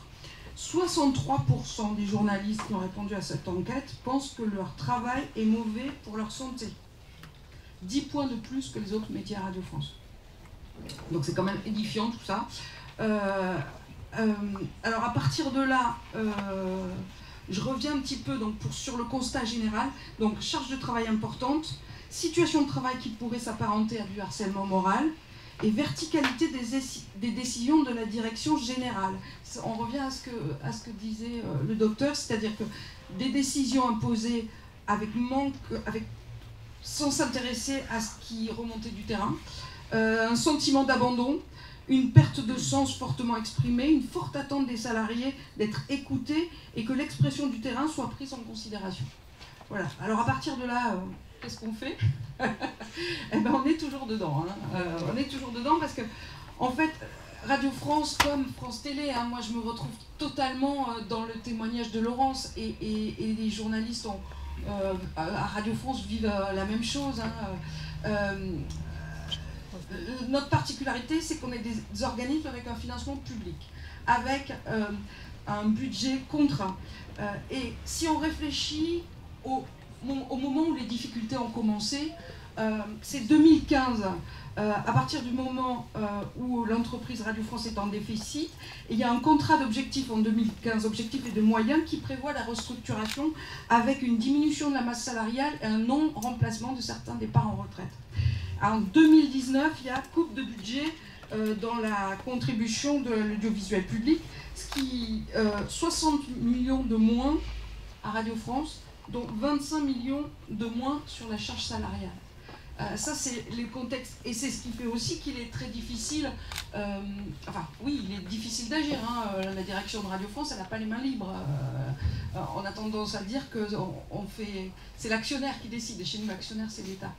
F: 63% des journalistes qui ont répondu à cette enquête pensent que leur travail est mauvais pour leur santé. 10 points de plus que les autres médias Radio France. Donc c'est quand même édifiant tout ça. Alors à partir de là, je reviens un petit peu donc, sur le constat général. Donc charge de travail importante, situation de travail qui pourrait s'apparenter à du harcèlement moral, et verticalité des décisions de la direction générale. On revient à ce que disait le docteur, c'est-à-dire que des décisions imposées sans s'intéresser à ce qui remontait du terrain, un sentiment d'abandon, une perte de sens fortement exprimée, une forte attente des salariés d'être écoutés et que l'expression du terrain soit prise en considération. Voilà. Alors à partir de là, qu'est-ce qu'on fait? Eh ben, on est toujours dedans. On est toujours dedans parce que, en fait, Radio France comme France Télé, moi je me retrouve totalement dans le témoignage de Laurence et les journalistes à Radio France vivent la même chose. Notre particularité, c'est qu'on est des organismes avec un financement public, avec un budget contraint. Et si on réfléchit au moment où les difficultés ont commencé, c'est 2015, à partir du moment où l'entreprise Radio France est en déficit, et il y a un contrat d'objectifs en 2015, objectifs et de moyens, qui prévoit la restructuration avec une diminution de la masse salariale et un non-remplacement de certains départs en retraite. En 2019, il y a coupe de budget dans la contribution de l'audiovisuel public, ce qui 60 millions de moins à Radio France, dont 25 millions de moins sur la charge salariale. Ça, c'est les contextes. Et c'est ce qui fait aussi qu'il est très difficile, oui, il est difficile d'agir. La direction de Radio France, elle n'a pas les mains libres. On a tendance à dire que c'est l'actionnaire qui décide. Et chez nous, l'actionnaire, c'est l'État.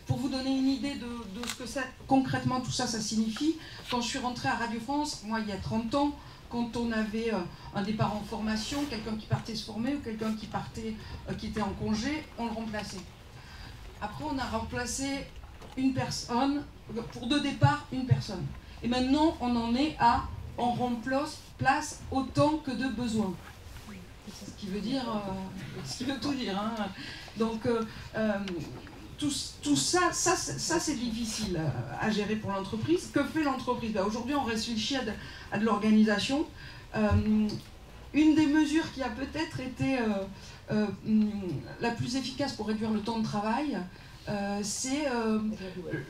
F: Pour vous donner une idée de ce que concrètement tout ça signifie, quand je suis rentrée à Radio France, moi, il y a 30 ans, quand on avait un départ en formation, quelqu'un qui partait se former ou quelqu'un qui était en congé, on le remplaçait. Après, on a remplacé une personne, pour 2 départs, une personne. Et maintenant, on en est à on remplace autant que de besoin. C'est ce qui veut dire, ce qui veut tout dire. Donc, tout ça c'est difficile à gérer pour l'entreprise. Que fait l'entreprise? Aujourd'hui, on réfléchit à de l'organisation. Une des mesures qui a peut-être été la plus efficace pour réduire le temps de travail, c'est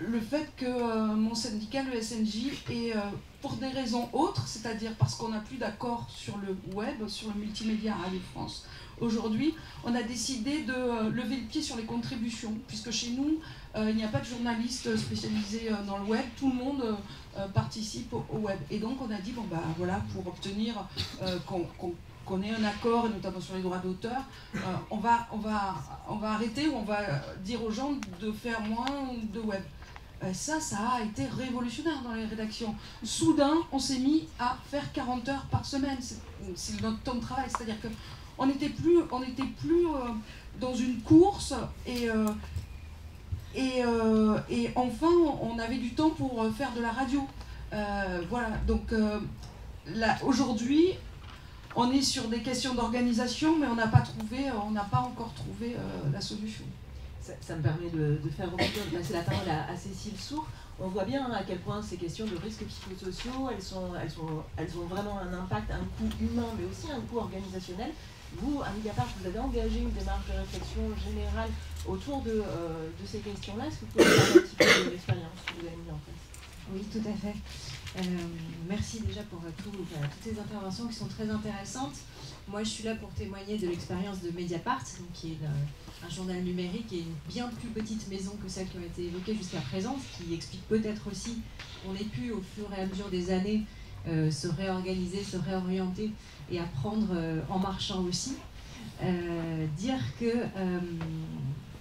F: le fait que mon syndicat, le SNJ, est pour des raisons autres, c'est-à-dire parce qu'on n'a plus d'accord sur le web, sur le multimédia à Radio France. Aujourd'hui, on a décidé de lever le pied sur les contributions, puisque chez nous, il n'y a pas de journalistes spécialisés dans le web, tout le monde participe au web. Et donc on a dit, voilà, pour obtenir qu'on ait un accord, et notamment sur les droits d'auteur, on va arrêter ou on va dire aux gens de faire moins de web. Ça a été révolutionnaire dans les rédactions. Soudain, on s'est mis à faire 40 heures par semaine. C'est notre temps de travail. C'est-à-dire qu'on n'était plus, dans une course et enfin, on avait du temps pour faire de la radio. Voilà, donc aujourd'hui, on est sur des questions d'organisation, mais on n'a pas encore trouvé la solution.
E: Ça me permet de faire rebondir, de passer la parole à Cécile Sourd. On voit bien à quel point ces questions de risques psychosociaux, elles ont vraiment un impact, un coût humain, mais aussi un coût organisationnel. Vous, à Mediapart, vous avez engagé une démarche de réflexion générale autour de ces questions-là. Est-ce que vous pouvez parler un petit peu de l'expérience que vous avez mise en place?
G: Oui, tout à fait. Merci déjà pour toutes ces interventions qui sont très intéressantes. Moi, je suis là pour témoigner de l'expérience de Mediapart, donc, qui est un journal numérique et une bien plus petite maison que celles qui ont été évoquées jusqu'à présent, ce qui explique peut-être aussi qu'on ait pu, au fur et à mesure des années, se réorganiser, se réorienter et apprendre en marchant aussi. Dire que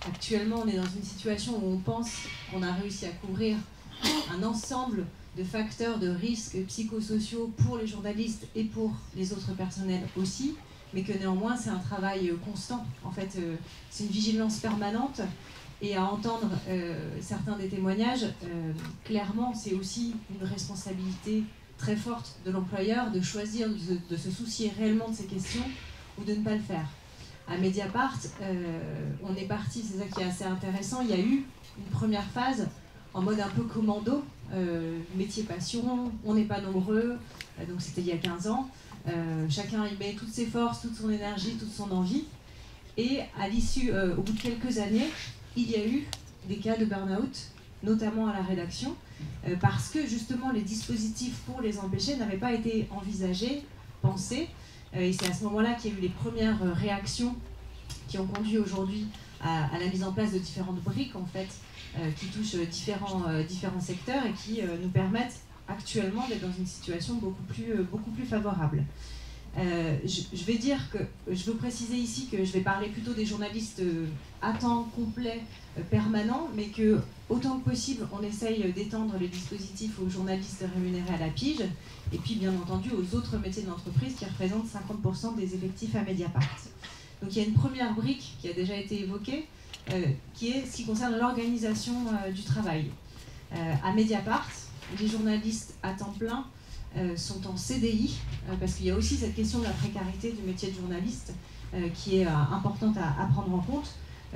G: actuellement on est dans une situation où on pense qu'on a réussi à couvrir un ensemble de facteurs de risques psychosociaux pour les journalistes et pour les autres personnels aussi, mais que néanmoins c'est un travail constant. En fait, c'est une vigilance permanente, et à entendre certains des témoignages, clairement c'est aussi une responsabilité très forte de l'employeur de choisir de se soucier réellement de ces questions ou de ne pas le faire. À Mediapart, on est parti, c'est ça qui est assez intéressant, il y a eu une première phase en mode un peu commando, métier passion, on n'est pas nombreux, donc c'était il y a 15 ans, chacun y met toutes ses forces, toute son énergie, toute son envie, et à l'issue, au bout de quelques années, il y a eu des cas de burn-out, notamment à la rédaction, parce que justement les dispositifs pour les empêcher n'avaient pas été envisagés, pensés, et c'est à ce moment-là qu'il y a eu les premières réactions qui ont conduit aujourd'hui à la mise en place de différentes briques en fait, qui touchent différents secteurs et qui nous permettent actuellement d'être dans une situation beaucoup plus favorable. Je vais dire que, je veux préciser ici que je vais parler plutôt des journalistes à temps complet, permanent, mais que autant que possible on essaye d'étendre les dispositifs aux journalistes rémunérés à la pige, et puis bien entendu aux autres métiers de l'entreprise qui représentent 50% des effectifs à Mediapart. Donc il y a une première brique qui a déjà été évoquée, qui est ce qui concerne l'organisation du travail. À Mediapart, les journalistes à temps plein sont en CDI, parce qu'il y a aussi cette question de la précarité du métier de journaliste qui est importante à prendre en compte.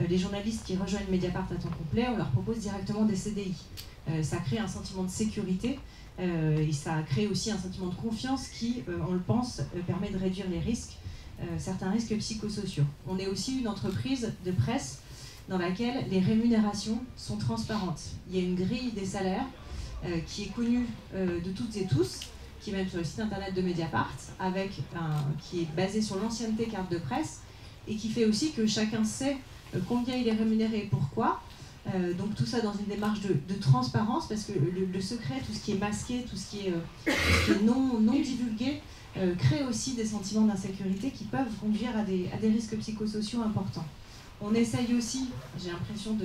G: Les journalistes qui rejoignent Mediapart à temps complet, on leur propose directement des CDI. Ça crée un sentiment de sécurité et ça crée aussi un sentiment de confiance qui, on le pense, permet de réduire les risques, certains risques psychosociaux. On est aussi une entreprise de presse dans laquelle les rémunérations sont transparentes. Il y a une grille des salaires qui est connue de toutes et tous, qui est même sur le site internet de Mediapart, qui est basé sur l'ancienneté carte de presse, et qui fait aussi que chacun sait combien il est rémunéré et pourquoi. Donc tout ça dans une démarche de transparence, parce que le secret, tout ce qui est masqué, tout ce qui est non divulgué, crée aussi des sentiments d'insécurité qui peuvent conduire à des risques psychosociaux importants. On essaye aussi, j'ai l'impression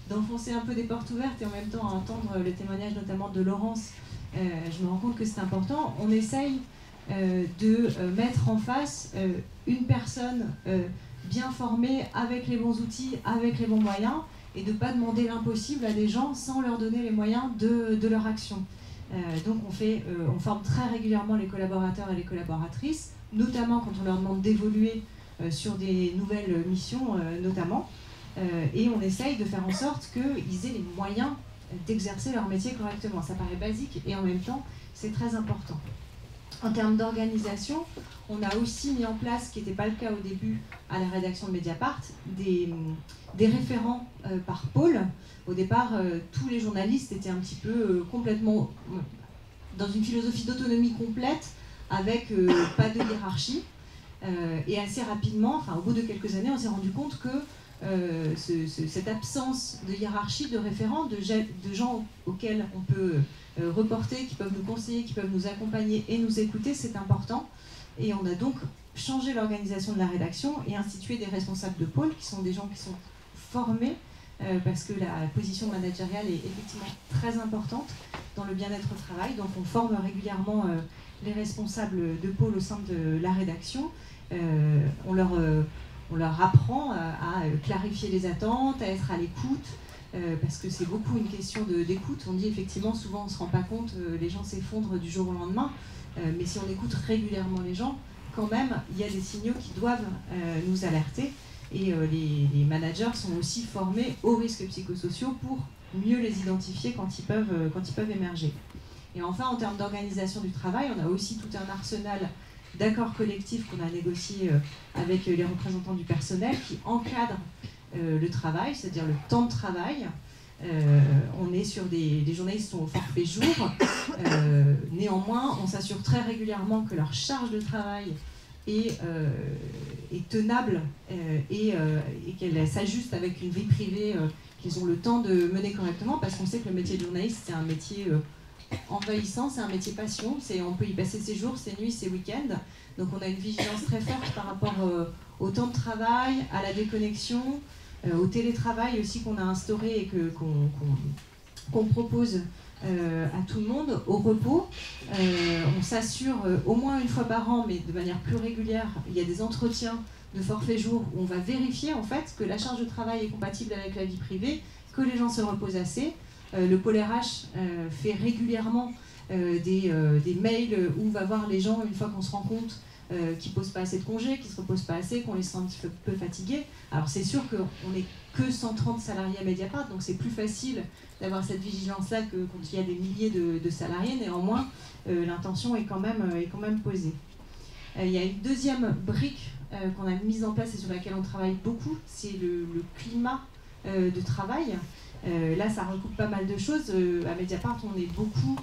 G: d'enfoncer un peu des portes ouvertes et en même temps à entendre le témoignage notamment de Laurence, je me rends compte que c'est important, on essaye de mettre en face une personne bien formée, avec les bons outils, avec les bons moyens, et de ne pas demander l'impossible à des gens sans leur donner les moyens de leur action. Donc on forme très régulièrement les collaborateurs et les collaboratrices, notamment quand on leur demande d'évoluer sur des nouvelles missions notamment, et on essaye de faire en sorte qu'ils aient les moyens d'exercer leur métier correctement. Ça paraît basique et en même temps c'est très important. En termes d'organisation, on a aussi mis en place, ce qui n'était pas le cas au début à la rédaction de Mediapart, des référents par pôle. Au départ, tous les journalistes étaient un petit peu complètement dans une philosophie d'autonomie complète, avec pas de hiérarchie. Et assez rapidement, au bout de quelques années, on s'est rendu compte que cette absence de hiérarchie, de référents, de gens auxquels on peut reporter, qui peuvent nous conseiller, qui peuvent nous accompagner et nous écouter, c'est important. Et on a donc changé l'organisation de la rédaction et institué des responsables de pôle, qui sont des gens qui sont formés parce que la position managériale est effectivement très importante dans le bien-être au travail. Donc on forme régulièrement les responsables de pôle au sein de la rédaction. On leur apprend à clarifier les attentes, à être à l'écoute, parce que c'est beaucoup une question d'écoute. On dit effectivement, souvent on ne se rend pas compte, les gens s'effondrent du jour au lendemain, mais si on écoute régulièrement les gens, quand même, il y a des signaux qui doivent nous alerter. Et les managers sont aussi formés aux risques psychosociaux pour mieux les identifier quand ils peuvent émerger. Et enfin, en termes d'organisation du travail, on a aussi tout un arsenal d'accords collectifs qu'on a négociés avec les représentants du personnel qui encadrent le travail, c'est-à-dire le temps de travail. On est sur des journalistes sont au forfait jour. Néanmoins, on s'assure très régulièrement que leur charge de travail est tenable et qu'elle s'ajuste avec une vie privée qu'ils ont le temps de mener correctement, parce qu'on sait que le métier de journaliste, c'est un métier envahissant, c'est un métier passion, on peut y passer ses jours, ses nuits, ses week-ends. Donc on a une vigilance très forte par rapport au temps de travail, à la déconnexion, au télétravail aussi qu'on a instauré et qu'on propose à tout le monde, au repos. On s'assure au moins une fois par an, mais de manière plus régulière, il y a des entretiens de forfait jour où on va vérifier en fait que la charge de travail est compatible avec la vie privée, que les gens se reposent assez. Le pôle RH fait régulièrement des mails où on va voir les gens une fois qu'on se rend compte qui ne posent pas assez de congés, qui ne se reposent pas assez, qu'on les sent un petit peu fatigués. Alors c'est sûr qu'on n'est que 130 salariés à Mediapart, donc c'est plus facile d'avoir cette vigilance-là que quand il y a des milliers de salariés. Néanmoins, l'intention est quand même posée. Il y a une deuxième brique qu'on a mise en place et sur laquelle on travaille beaucoup, c'est le climat de travail. Là, ça recoupe pas mal de choses. À Mediapart, on est beaucoup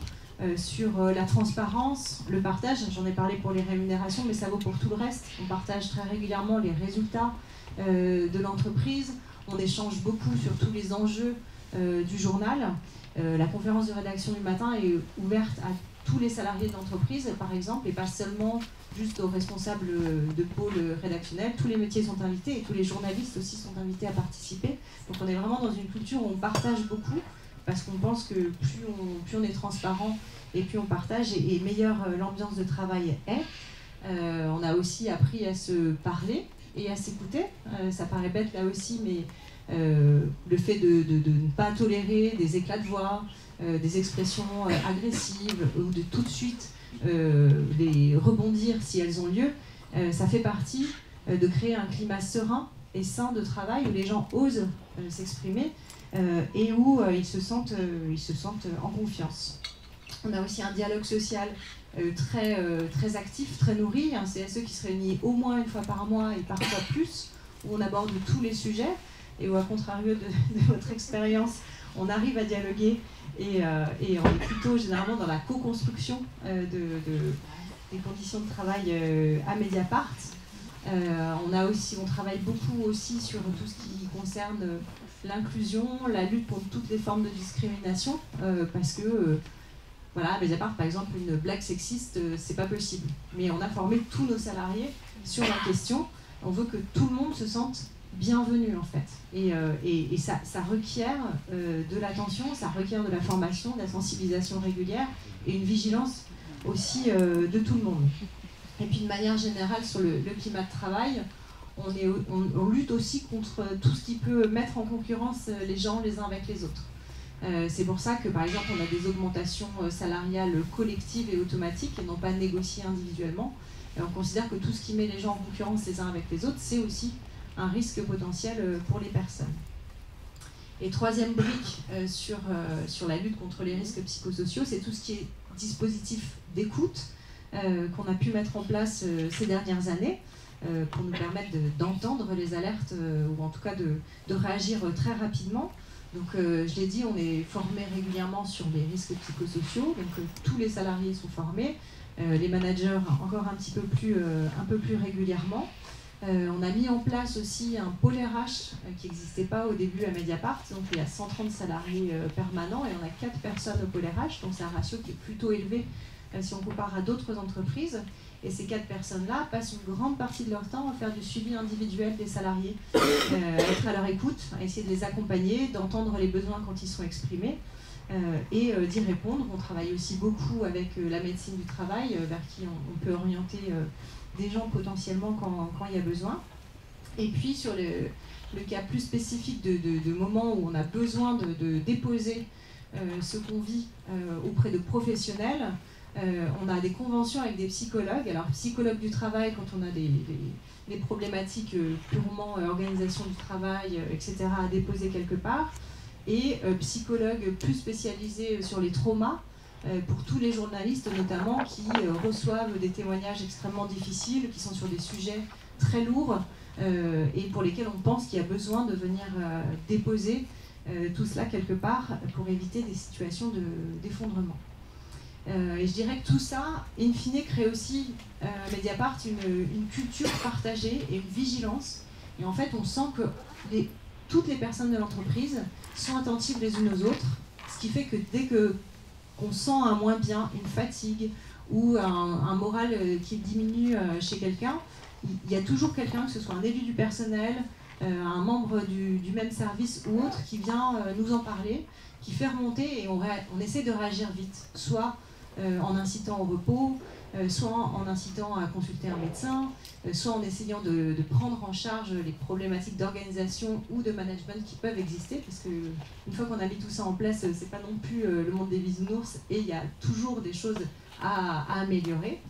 G: sur la transparence, le partage. J'en ai parlé pour les rémunérations, mais ça vaut pour tout le reste. On partage très régulièrement les résultats de l'entreprise. On échange beaucoup sur tous les enjeux du journal. La conférence de rédaction du matin est ouverte à tous les salariés de l'entreprise, par exemple, et pas seulement juste aux responsables de pôle rédactionnel. Tous les métiers sont invités et tous les journalistes aussi sont invités à participer. Donc on est vraiment dans une culture où on partage beaucoup, parce qu'on pense que plus on est transparent et plus on partage, et meilleure l'ambiance de travail est. On a aussi appris à se parler et à s'écouter. Ça paraît bête là aussi, mais le fait de ne pas tolérer des éclats de voix, des expressions agressives, ou de tout de suite les rebondir si elles ont lieu, ça fait partie de créer un climat serein et sain de travail où les gens osent s'exprimer et où ils se sentent en confiance. On a aussi un dialogue social très actif, très nourri, un CSE qui se réunit au moins une fois par mois et parfois plus, où on aborde tous les sujets et où, à contrario de votre expérience, on arrive à dialoguer et on est plutôt généralement dans la co-construction des conditions de travail à Mediapart. On travaille beaucoup aussi sur tout ce qui concerne l'inclusion, la lutte contre toutes les formes de discrimination, parce que voilà, à Mediapart, par exemple, une blague sexiste, c'est pas possible. Mais on a formé tous nos salariés sur la question. On veut que tout le monde se sente bienvenu, en fait. Et ça requiert de l'attention, ça requiert de la formation, de la sensibilisation régulière et une vigilance aussi de tout le monde. Et puis de manière générale, sur le climat de travail, on lutte aussi contre tout ce qui peut mettre en concurrence les gens les uns avec les autres. C'est pour ça que, par exemple, on a des augmentations salariales collectives et automatiques et non pas négociées individuellement. Et on considère que tout ce qui met les gens en concurrence les uns avec les autres, c'est aussi un risque potentiel pour les personnes. Et troisième brique sur la lutte contre les risques psychosociaux, c'est tout ce qui est dispositif d'écoute qu'on a pu mettre en place ces dernières années pour nous permettre d'entendre les alertes ou en tout cas de réagir très rapidement. Donc je l'ai dit, on est formé régulièrement sur les risques psychosociaux, donc tous les salariés sont formés, les managers encore un peu plus régulièrement. On a mis en place aussi un pôle RH qui n'existait pas au début à Mediapart, donc il y a 130 salariés permanents et on a 4 personnes au pôle RH, donc c'est un ratio qui est plutôt élevé si on compare à d'autres entreprises. Et ces 4 personnes-là passent une grande partie de leur temps à faire du suivi individuel des salariés, à être à leur écoute, à essayer de les accompagner, d'entendre les besoins quand ils sont exprimés et d'y répondre. On travaille aussi beaucoup avec la médecine du travail, vers qui on peut orienter des gens potentiellement quand il y a besoin. Et puis sur le cas plus spécifique de moments où on a besoin de déposer ce qu'on vit auprès de professionnels, on a des conventions avec des psychologues. Alors psychologue du travail quand on a des problématiques purement organisation du travail, etc. à déposer quelque part, et psychologue plus spécialisé sur les traumas, pour tous les journalistes notamment qui reçoivent des témoignages extrêmement difficiles, qui sont sur des sujets très lourds et pour lesquels on pense qu'il y a besoin de venir déposer tout cela quelque part pour éviter des situations d'effondrement. Et je dirais que tout ça, in fine, crée aussi Mediapart une culture partagée et une vigilance. Et en fait, on sent que toutes les personnes de l'entreprise sont attentives les unes aux autres, ce qui fait que dès qu'on sent un moins bien, une fatigue ou un moral qui diminue chez quelqu'un, il y a toujours quelqu'un, que ce soit un élu du personnel, un membre du même service ou autre, qui vient nous en parler, qui fait remonter et on essaie de réagir vite, soit en incitant au repos, soit en incitant à consulter un médecin, soit en essayant de prendre en charge les problématiques d'organisation ou de management qui peuvent exister, parce qu'une fois qu'on a mis tout ça en place, c'est pas non plus le monde des bisounours et il y a toujours des choses à améliorer.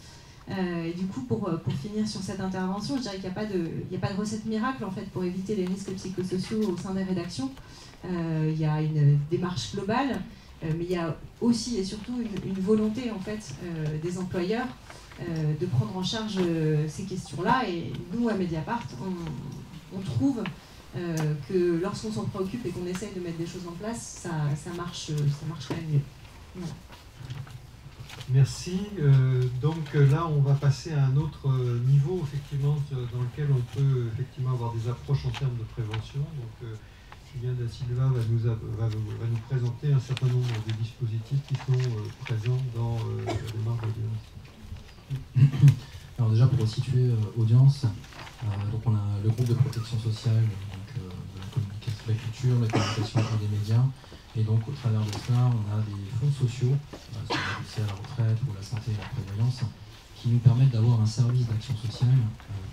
G: Et du coup, pour finir sur cette intervention, je dirais qu'il n'y a pas de recette miracle en fait pour éviter les risques psychosociaux au sein des rédactions. Il y a une démarche globale, mais il y a aussi et surtout une volonté en fait des employeurs de prendre en charge ces questions-là. Et nous, à Mediapart, on trouve que lorsqu'on s'en préoccupe et qu'on essaye de mettre des choses en place, ça marche quand même mieux. Voilà.
A: Merci. Donc là, on va passer à un autre niveau, effectivement, dans lequel on peut effectivement avoir des approches en termes de prévention. Donc, Julien Da Silva va nous présenter un certain nombre de dispositifs qui sont présents dans la démarche d'audience.
H: Alors déjà, pour resituer Audience, donc on a le groupe de protection sociale, donc, de la communication, de la culture, la communication et des médias. Et donc, au travers de cela, on a des fonds sociaux, sur l'accès à la retraite ou la santé et la prévoyance, qui nous permettent d'avoir un service d'action sociale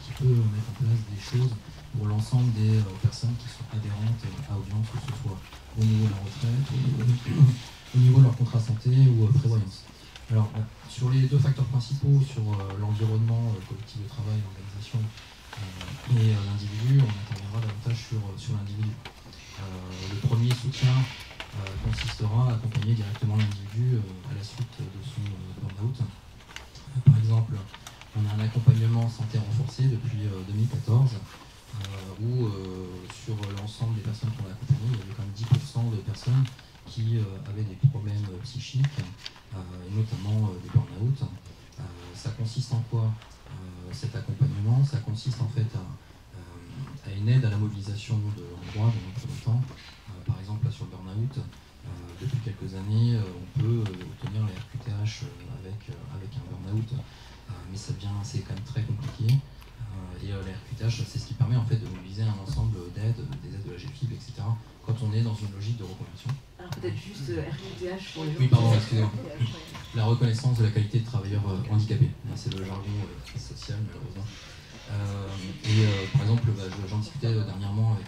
H: qui peut mettre en place des choses pour l'ensemble des personnes qui sont adhérentes à Audience, que ce soit au niveau de la retraite, au niveau de leur contrat santé ou prévoyance. Alors, sur les deux facteurs principaux, sur l'environnement, le collectif de travail, l'organisation et l'individu, on interviendra davantage sur l'individu. Le premier soutien consistera à accompagner directement l'individu à la suite de son burn-out. Par exemple, on a un accompagnement santé renforcé depuis 2014 où sur l'ensemble des personnes qu'on a accompagnées, il y avait quand même 10% de personnes qui avaient des problèmes psychiques et notamment des burn-out. Ça consiste en quoi cet accompagnement? Ça consiste en fait à une aide à la mobilisation de l'endroit dans un premier temps. Par exemple, là sur le burn-out, depuis quelques années, on peut obtenir la RQTH avec un burn-out, mais c'est quand même très compliqué. Et la RQTH, c'est ce qui permet en fait de mobiliser un ensemble d'aides, des aides de la GFIB, etc., quand on est dans une logique de reconversion.
E: Alors peut-être juste RQTH pour les gens.
H: Oui, pardon, excusez-moi. La reconnaissance de la qualité de travailleur handicapé. C'est le jargon social, malheureusement. Par exemple, j'en discutais dernièrement avec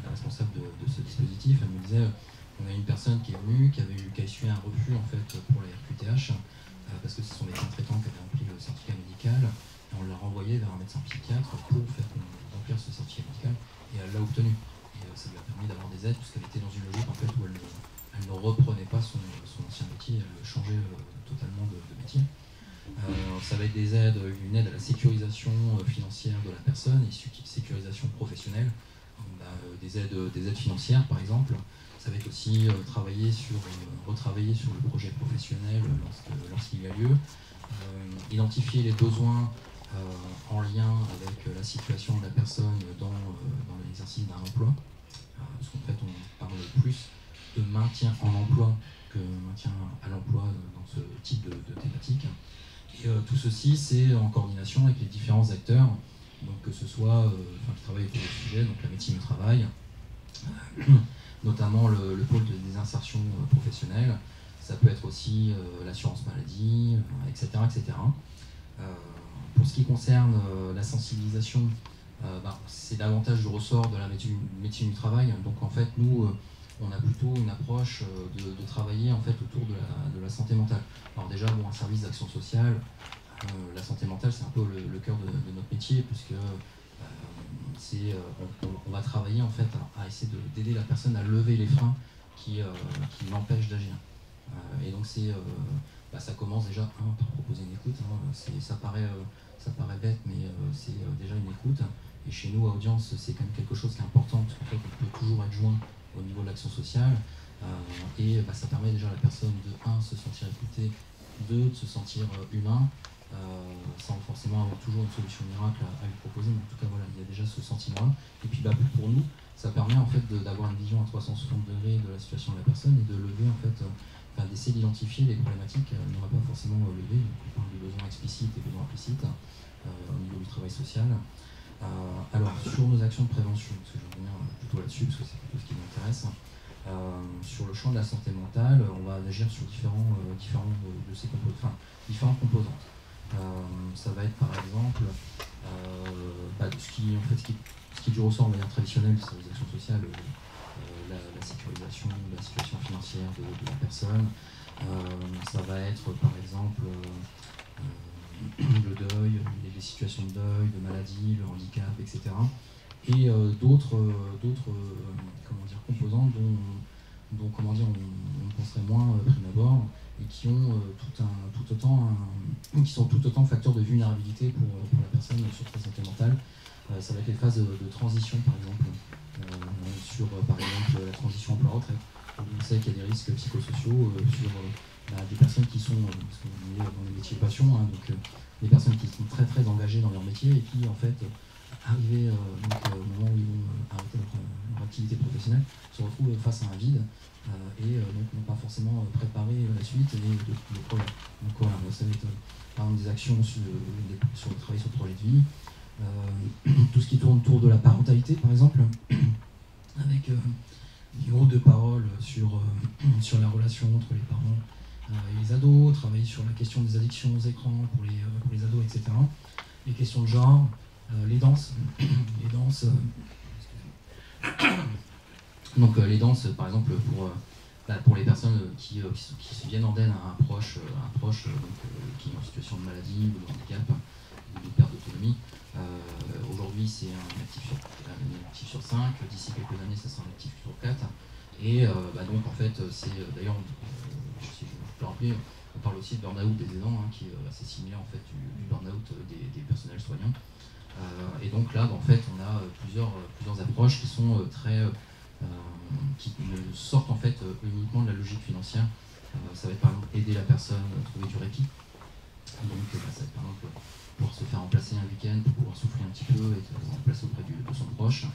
H: la responsable de ce dispositif. Elle me disait on a une personne qui est venue, qui a essuyé un refus en fait pour la RQTH parce que ce sont des traitants qui avaient rempli le certificat médical et on l'a renvoyé vers un médecin psychiatre pour faire remplir ce certificat médical et elle l'a obtenu. Et ça lui a permis d'avoir des aides parce qu'elle était dans une logique en fait où elle ne reprenait pas son ancien métier, elle changeait totalement de métier. Ça va être des aides, une aide à la sécurisation financière de la personne et sécurisation professionnelle. On a des aides financières par exemple. Ça va être aussi retravailler sur le projet professionnel lorsqu'il y a lieu. Identifier les besoins en lien avec la situation de la personne dans l'exercice d'un emploi. Parce qu'en fait on parle plus de maintien en emploi que maintien à l'emploi dans ce type de thématique. Et tout ceci, c'est en coordination avec les différents acteurs, donc que ce soit qui travaillent autour du sujet, donc la médecine du travail, notamment le pôle des insertions professionnelles. Ça peut être aussi l'assurance maladie, etc. etc. Pour ce qui concerne la sensibilisation, c'est davantage du ressort de la médecine du travail. Donc en fait, nous, on a plutôt une approche de travailler en fait autour de la santé mentale. Alors déjà, un service d'action sociale, la santé mentale, c'est un peu le cœur de notre métier, puisque on va travailler en fait à essayer d'aider la personne à lever les freins qui l'empêchent d'agir. Et donc ça commence déjà par proposer une écoute. Ça paraît bête, mais c'est déjà une écoute. Et chez nous, à Audience, c'est quand même quelque chose qui est important, parce qu'en fait, on peut toujours être joint au niveau de l'action sociale. Et ça permet déjà à la personne de se sentir écoutée, de se sentir humain, sans forcément avoir toujours une solution miracle à lui proposer. Mais en tout cas, voilà, il y a déjà ce sentiment-là. Et puis pour nous, ça permet en fait d'avoir une vision à 360 degrés de la situation de la personne et de lever en fait, d'essayer d'identifier les problématiques qu'elle n'aurait pas forcément levées. Donc, on parle de besoins explicites et besoins implicites au niveau du travail social. Alors, sur nos actions de prévention, parce que je reviens plutôt là-dessus, parce que c'est plutôt ce qui m'intéresse, sur le champ de la santé mentale, on va agir sur différentes composantes. Ça va être par exemple ce qui est du ressort de manière traditionnelle des actions sociales, la sécurisation de la situation financière de la personne. Ça va être par exemple le deuil, les situations de deuil, de maladie, le handicap, etc. Et d'autres composantes dont on penserait moins prime abord, et qui ont qui sont tout autant facteurs de vulnérabilité pour la personne sur sa santé mentale. Ça va être les phases de transition, par exemple, sur par exemple la transition emploi-retraite. On sait qu'il y a des risques psychosociaux sur des personnes qui sont, parce qu'on est dans les métiers passion, donc des personnes qui sont très très engagées dans leur métier et qui en fait, arrivées au moment où ils vont arrêter leur activité professionnelle, se retrouvent face à un vide et donc n'ont pas forcément préparé la suite et le projet. Donc voilà, ça va être par exemple des actions sur le travail sur le projet de vie, tout ce qui tourne autour de la parentalité par exemple, avec des groupes de parole sur la relation entre les parents et les ados, travailler sur la question des addictions aux écrans pour les ados, etc. Les questions de genre, les danses, donc les danses par exemple pour les personnes qui viennent en aide à un proche qui est en situation de maladie ou de handicap ou de perte d'autonomie. Aujourd'hui c'est un actif sur 5, d'ici quelques années ça sera un actif sur 4. Et donc en fait c'est d'ailleurs, si je peux rappeler, on parle aussi de burn-out des aidants, qui est assez similaire en fait du burn-out des personnels soignants. Et donc là en fait on a plusieurs approches qui sont qui sortent en fait uniquement de la logique financière. Ça va être par exemple aider la personne à trouver du répit. Donc ça va être par exemple pouvoir se faire remplacer un week-end pour pouvoir souffler un petit peu et être remplacé auprès de son proche.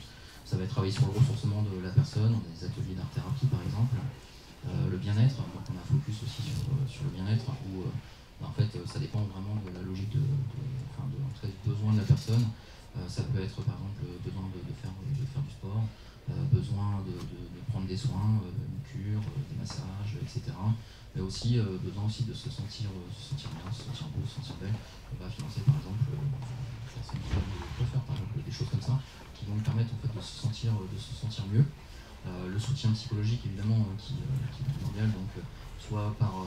H: Ça va être travailler sur le ressourcement de la personne, on a des ateliers d'art-thérapie par exemple. Le bien-être, donc on a un focus aussi sur le bien-être où en fait ça dépend vraiment de la logique de besoin de la personne. Ça peut être par exemple besoin de faire du sport, besoin de prendre des soins, une cure, des massages, etc. Mais aussi besoin aussi de se sentir bien, se sentir beau, se sentir belle. On va financer par exemple pour faire par exemple des choses comme ça qui vont nous permettre en fait de se sentir mieux. Le soutien psychologique évidemment qui est primordial, donc soit par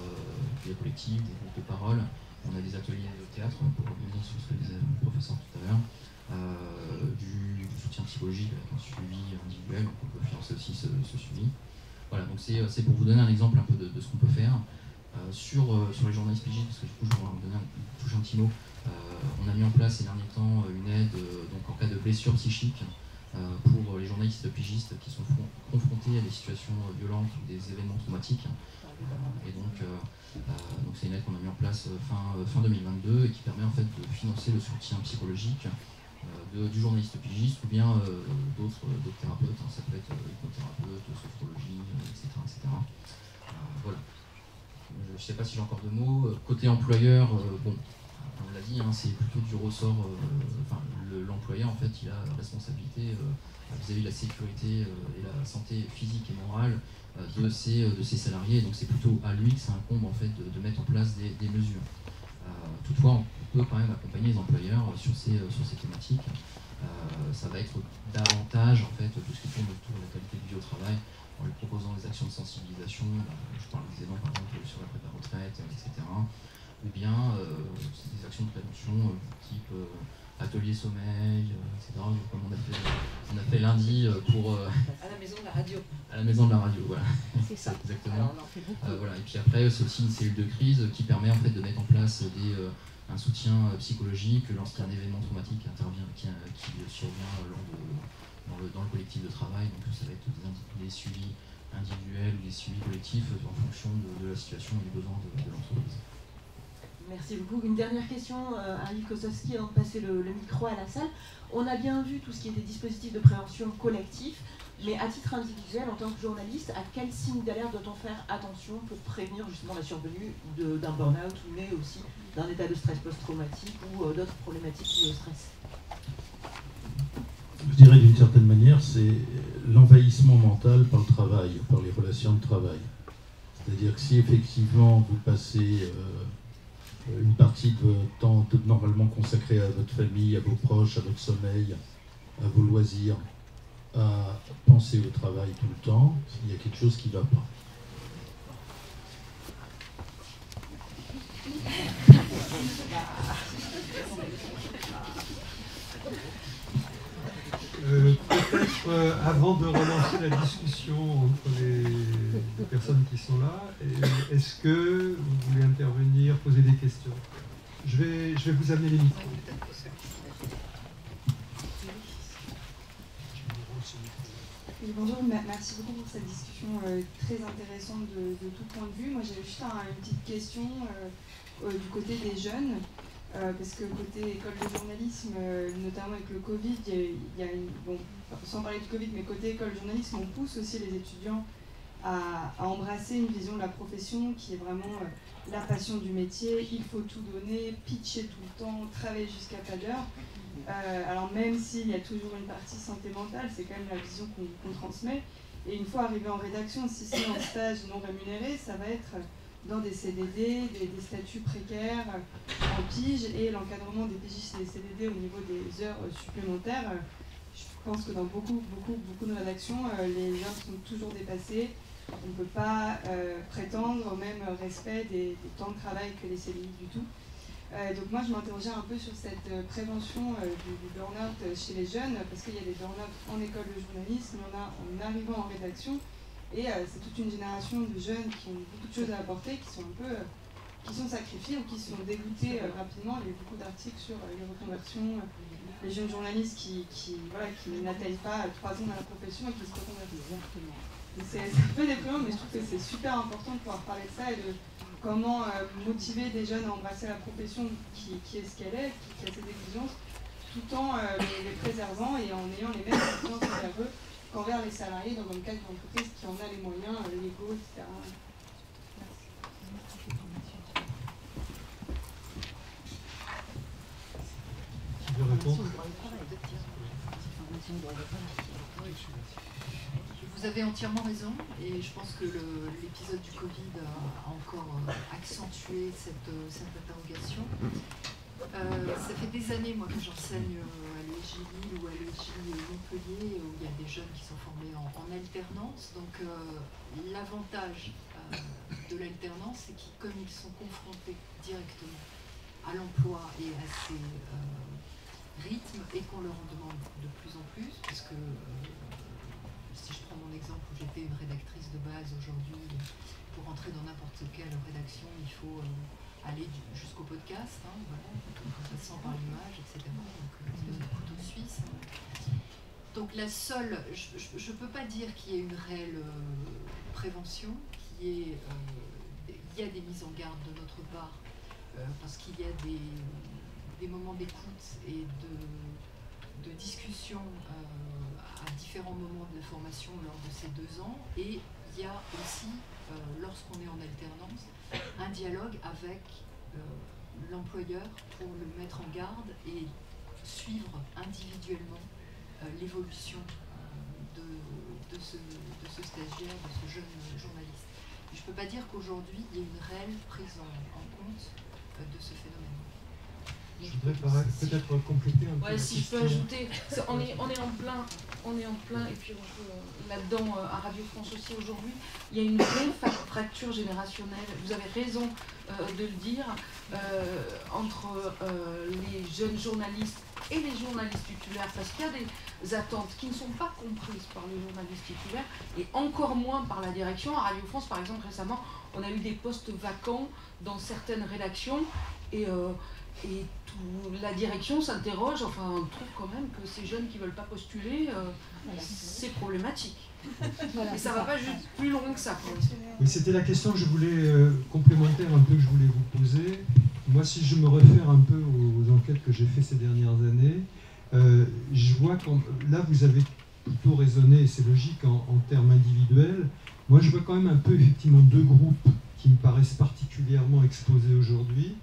H: des collectifs, des groupes de parole. On a des ateliers de théâtre pour revenir sur ce que disait le professeur tout à l'heure. Du soutien psychologique avec un suivi individuel, donc on peut financer aussi ce suivi. Voilà, donc c'est pour vous donner un exemple un peu de ce qu'on peut faire. Sur les journalistes pigistes, parce que du coup je vais toucher un petit mot, on a mis en place ces derniers temps une aide donc en cas de blessure psychique pour les journalistes pigistes qui sont confrontés à des situations violentes ou des événements traumatiques. Et donc c'est une aide qu'on a mis en place fin 2022 et qui permet en fait de financer le soutien psychologique du journaliste pigiste ou bien d'autres thérapeutes, ça peut être hypnothérapeute, sophrologie, etc. Voilà. je ne sais pas si j'ai encore 2 mots. Côté employeur, bon, on l'a dit, hein, c'est plutôt du ressort. L'employeur, en fait, il a la responsabilité vis-à-vis de la sécurité et la santé physique et morale de ses salariés. Donc c'est plutôt à lui que ça incombe en fait de mettre en place des mesures. Toutefois, on peut quand même accompagner les employeurs sur ces thématiques. Ça va être davantage en fait tout ce qui tourne autour de la qualité de vie au travail, en lui proposant des actions de sensibilisation. Je parle des éléments par exemple sur la prépa retraite, etc. Ou bien des actions de prévention type atelier sommeil, etc. Comme on a fait lundi pour...
E: à la maison de la radio.
H: À la maison de la radio, voilà.
E: C'est ça.
H: Exactement.
E: Alors, on en fait beaucoup.
H: Voilà. Et puis après, c'est aussi une cellule de crise qui permet en fait de mettre en place un soutien psychologique lorsqu'il y a un événement traumatique qui intervient, qui survient dans le collectif de travail. Donc ça va être des suivis individuels ou des suivis collectifs en fonction de la situation et des besoins de l'entreprise.
E: Merci beaucoup. Une dernière question à Yves Kosowski avant de passer le micro à la salle. On a bien vu tout ce qui est des dispositifs de prévention collectifs, mais à titre individuel, en tant que journaliste, à quel signe d'alerte doit-on faire attention pour prévenir justement la survenue d'un burn-out, mais aussi d'un état de stress post-traumatique ou d'autres problématiques liées au stress?
D: Je dirais d'une certaine manière, c'est l'envahissement mental par le travail, par les relations de travail. C'est-à-dire que si effectivement vous passez une partie de votre temps normalement consacré à votre famille, à vos proches, à votre sommeil, à vos loisirs, à penser au travail tout le temps, il y a quelque chose qui ne va pas.
A: Peut-être avant de relancer la discussion entre les personnes qui sont là, est-ce que vous voulez intervenir, poser des questions? Je vais vous amener les micros.
I: Oui, bonjour, merci beaucoup pour cette discussion très intéressante de tout point de vue. Moi j'ai juste une petite question du côté des jeunes. Parce que côté école de journalisme, notamment avec le Covid, il y a bon, sans parler du Covid, mais côté école de journalisme, on pousse aussi les étudiants à embrasser une vision de la profession qui est vraiment la passion du métier. Il faut tout donner, pitcher tout le temps, travailler jusqu'à pas d'heure. Alors même s'il y a toujours une partie santé mentale, c'est quand même la vision qu'on transmet. Et une fois arrivé en rédaction, si c'est un stage non rémunéré, ça va être dans des CDD, des statuts précaires en pige et l'encadrement des pigistes et des CDD au niveau des heures supplémentaires. Je pense que dans beaucoup de rédactions, les heures sont toujours dépassées. On ne peut pas prétendre au même respect des temps de travail que les CDI du tout. Donc moi je m'interrogeais un peu sur cette prévention du burn-out chez les jeunes, parce qu'il y a des burn-out en école de journalisme, il y en a en arrivant en rédaction. Et c'est toute une génération de jeunes qui ont beaucoup de choses à apporter, qui sont qui sont sacrifiés ou qui sont dégoûtés rapidement. Il y a eu beaucoup d'articles sur les reconversions, les jeunes journalistes qui n'atteignent pas 3 ans dans la profession et qui se reconvertissent. C'est un peu déprimant, mais je trouve que c'est super important de pouvoir parler de ça et de comment motiver des jeunes à embrasser la profession qui est ce qu'elle est, qui a ses exigences, tout en les préservant et en ayant les mêmes exigences envers eux qu'envers les salariés dans le cadre d'une entreprise qui en a les moyens légaux, etc.
A: Qui veut répondre?
B: Vous avez entièrement raison et je pense que l'épisode du Covid a encore accentué cette interrogation. Ça fait des années moi que j'enseigne à l'ESJ Lille ou à l'ESJ Montpellier où il y a des jeunes qui sont formés en alternance. Donc l'avantage de l'alternance, c'est qu'ils, comme ils sont confrontés directement à l'emploi et à ses rythmes et qu'on leur en demande de plus en plus, parce que si je prends mon exemple où j'étais une rédactrice de base aujourd'hui, pour entrer dans n'importe quelle rédaction, il faut aller jusqu'au podcast, hein, voilà, en passant par l'image, etc. Donc, espèce de couteau suisse. Donc la seule, je ne peux pas dire qu'il y ait une réelle prévention, il y a des mises en garde de notre part, parce qu'il y a des moments d'écoute et de discussion à différents moments de la formation lors de ces 2 ans, et il y a aussi lorsqu'on est en alternance, un dialogue avec l'employeur pour le mettre en garde et suivre individuellement l'évolution de ce stagiaire, de ce jeune journaliste. Je ne peux pas dire qu'aujourd'hui, il y ait une réelle prise en compte de ce phénomène.
A: Je voudrais peut-être compléter un peu.
F: Ouais, si je peux ajouter, on est en plein, et puis là-dedans, à Radio France aussi aujourd'hui, il y a une vraie fracture générationnelle, vous avez raison de le dire, entre les jeunes journalistes et les journalistes titulaires, parce qu'il y a des attentes qui ne sont pas comprises par les journalistes titulaires, et encore moins par la direction. À Radio France, par exemple, récemment, on a eu des postes vacants dans certaines rédactions, et la direction s'interroge, enfin on trouve quand même que ces jeunes qui ne veulent pas postuler, c'est problématique. Voilà, et ça ne va pas juste plus loin que ça.
A: Oui, c'était la question que je voulais complémentaire un peu que je voulais vous poser. Moi, si je me réfère un peu aux enquêtes que j'ai faites ces dernières années, je vois que là vous avez plutôt raisonné, et c'est logique en termes individuels. Moi je vois quand même un peu effectivement deux groupes qui me paraissent particulièrement exposés aujourd'hui.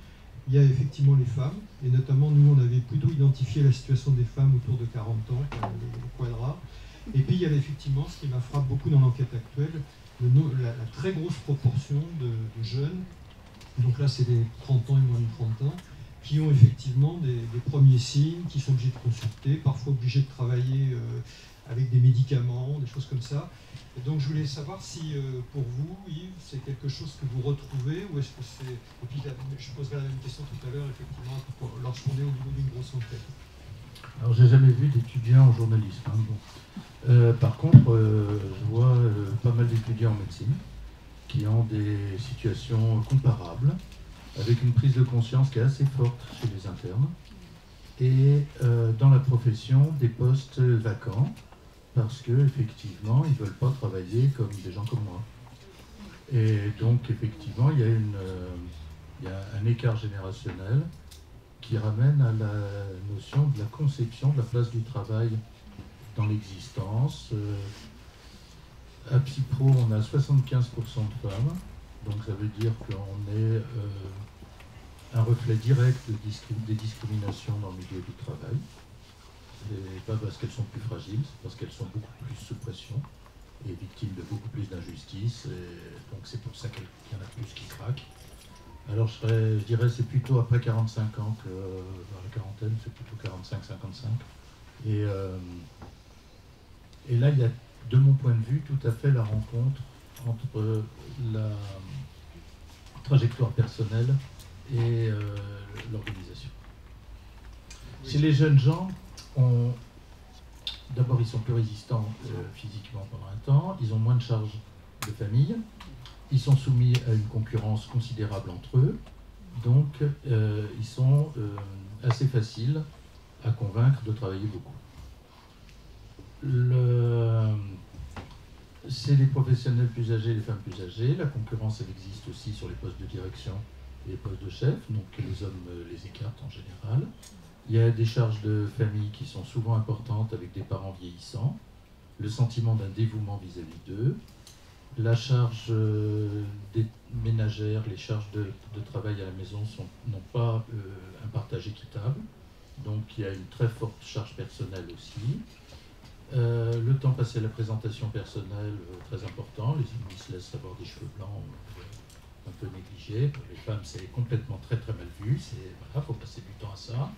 A: Il y a effectivement les femmes, et notamment nous on avait plutôt identifié la situation des femmes autour de 40 ans, le quadrat. Et puis il y avait effectivement, ce qui m'a frappé beaucoup dans l'enquête actuelle, la très grosse proportion de jeunes, donc là c'est les 30 ans et moins de 30 ans, qui ont effectivement des premiers signes, qui sont obligés de consulter, parfois obligés de travailler avec des médicaments, des choses comme ça. Et donc je voulais savoir si pour vous, Yves, c'est quelque chose que vous retrouvez, ou est-ce que c'est... Et puis je poserai la même question tout à l'heure, effectivement, lorsqu'on est au niveau d'une grosse enquête.
D: Alors j'ai jamais vu d'étudiants en journalisme. Hein, bon. Par contre, je vois pas mal d'étudiants en médecine qui ont des situations comparables, avec une prise de conscience qui est assez forte chez les internes, et dans la profession, des postes vacants, parce qu'effectivement, ils ne veulent pas travailler comme des gens comme moi. Et donc, effectivement, il y a un écart générationnel qui ramène à la notion de la conception de la place du travail dans l'existence. À Psypro, on a 75% de femmes, donc ça veut dire qu'on est un reflet direct des discriminations dans le milieu du travail. Et pas parce qu'elles sont plus fragiles, c'est parce qu'elles sont beaucoup plus sous pression et victimes de beaucoup plus d'injustice. Donc c'est pour ça qu'il y en a plus qui craquent. Alors je dirais c'est plutôt après 45 ans que dans la quarantaine, c'est plutôt 45-55. Et là, il y a, de mon point de vue, tout à fait la rencontre entre la trajectoire personnelle et l'organisation. Chez les jeunes gens, d'abord ils sont plus résistants physiquement pendant un temps, ils ont moins de charges de famille, ils sont soumis à une concurrence considérable entre eux, donc ils sont assez faciles à convaincre de travailler beaucoup. C'est les professionnels plus âgés, les femmes plus âgées, la concurrence elle existe aussi sur les postes de direction et les postes de chef, donc les hommes les écartent en général. Il y a des charges de famille qui sont souvent importantes avec des parents vieillissants, le sentiment d'un dévouement vis-à-vis d'eux, la charge des ménagères, les charges de travail à la maison n'ont pas un partage équitable, donc il y a une très forte charge personnelle aussi. Le temps passé à la présentation personnelle, très important, les hommes se laissent avoir des cheveux blancs un peu négligés, pour les femmes c'est complètement très mal vu, voilà, faut passer du temps à ça.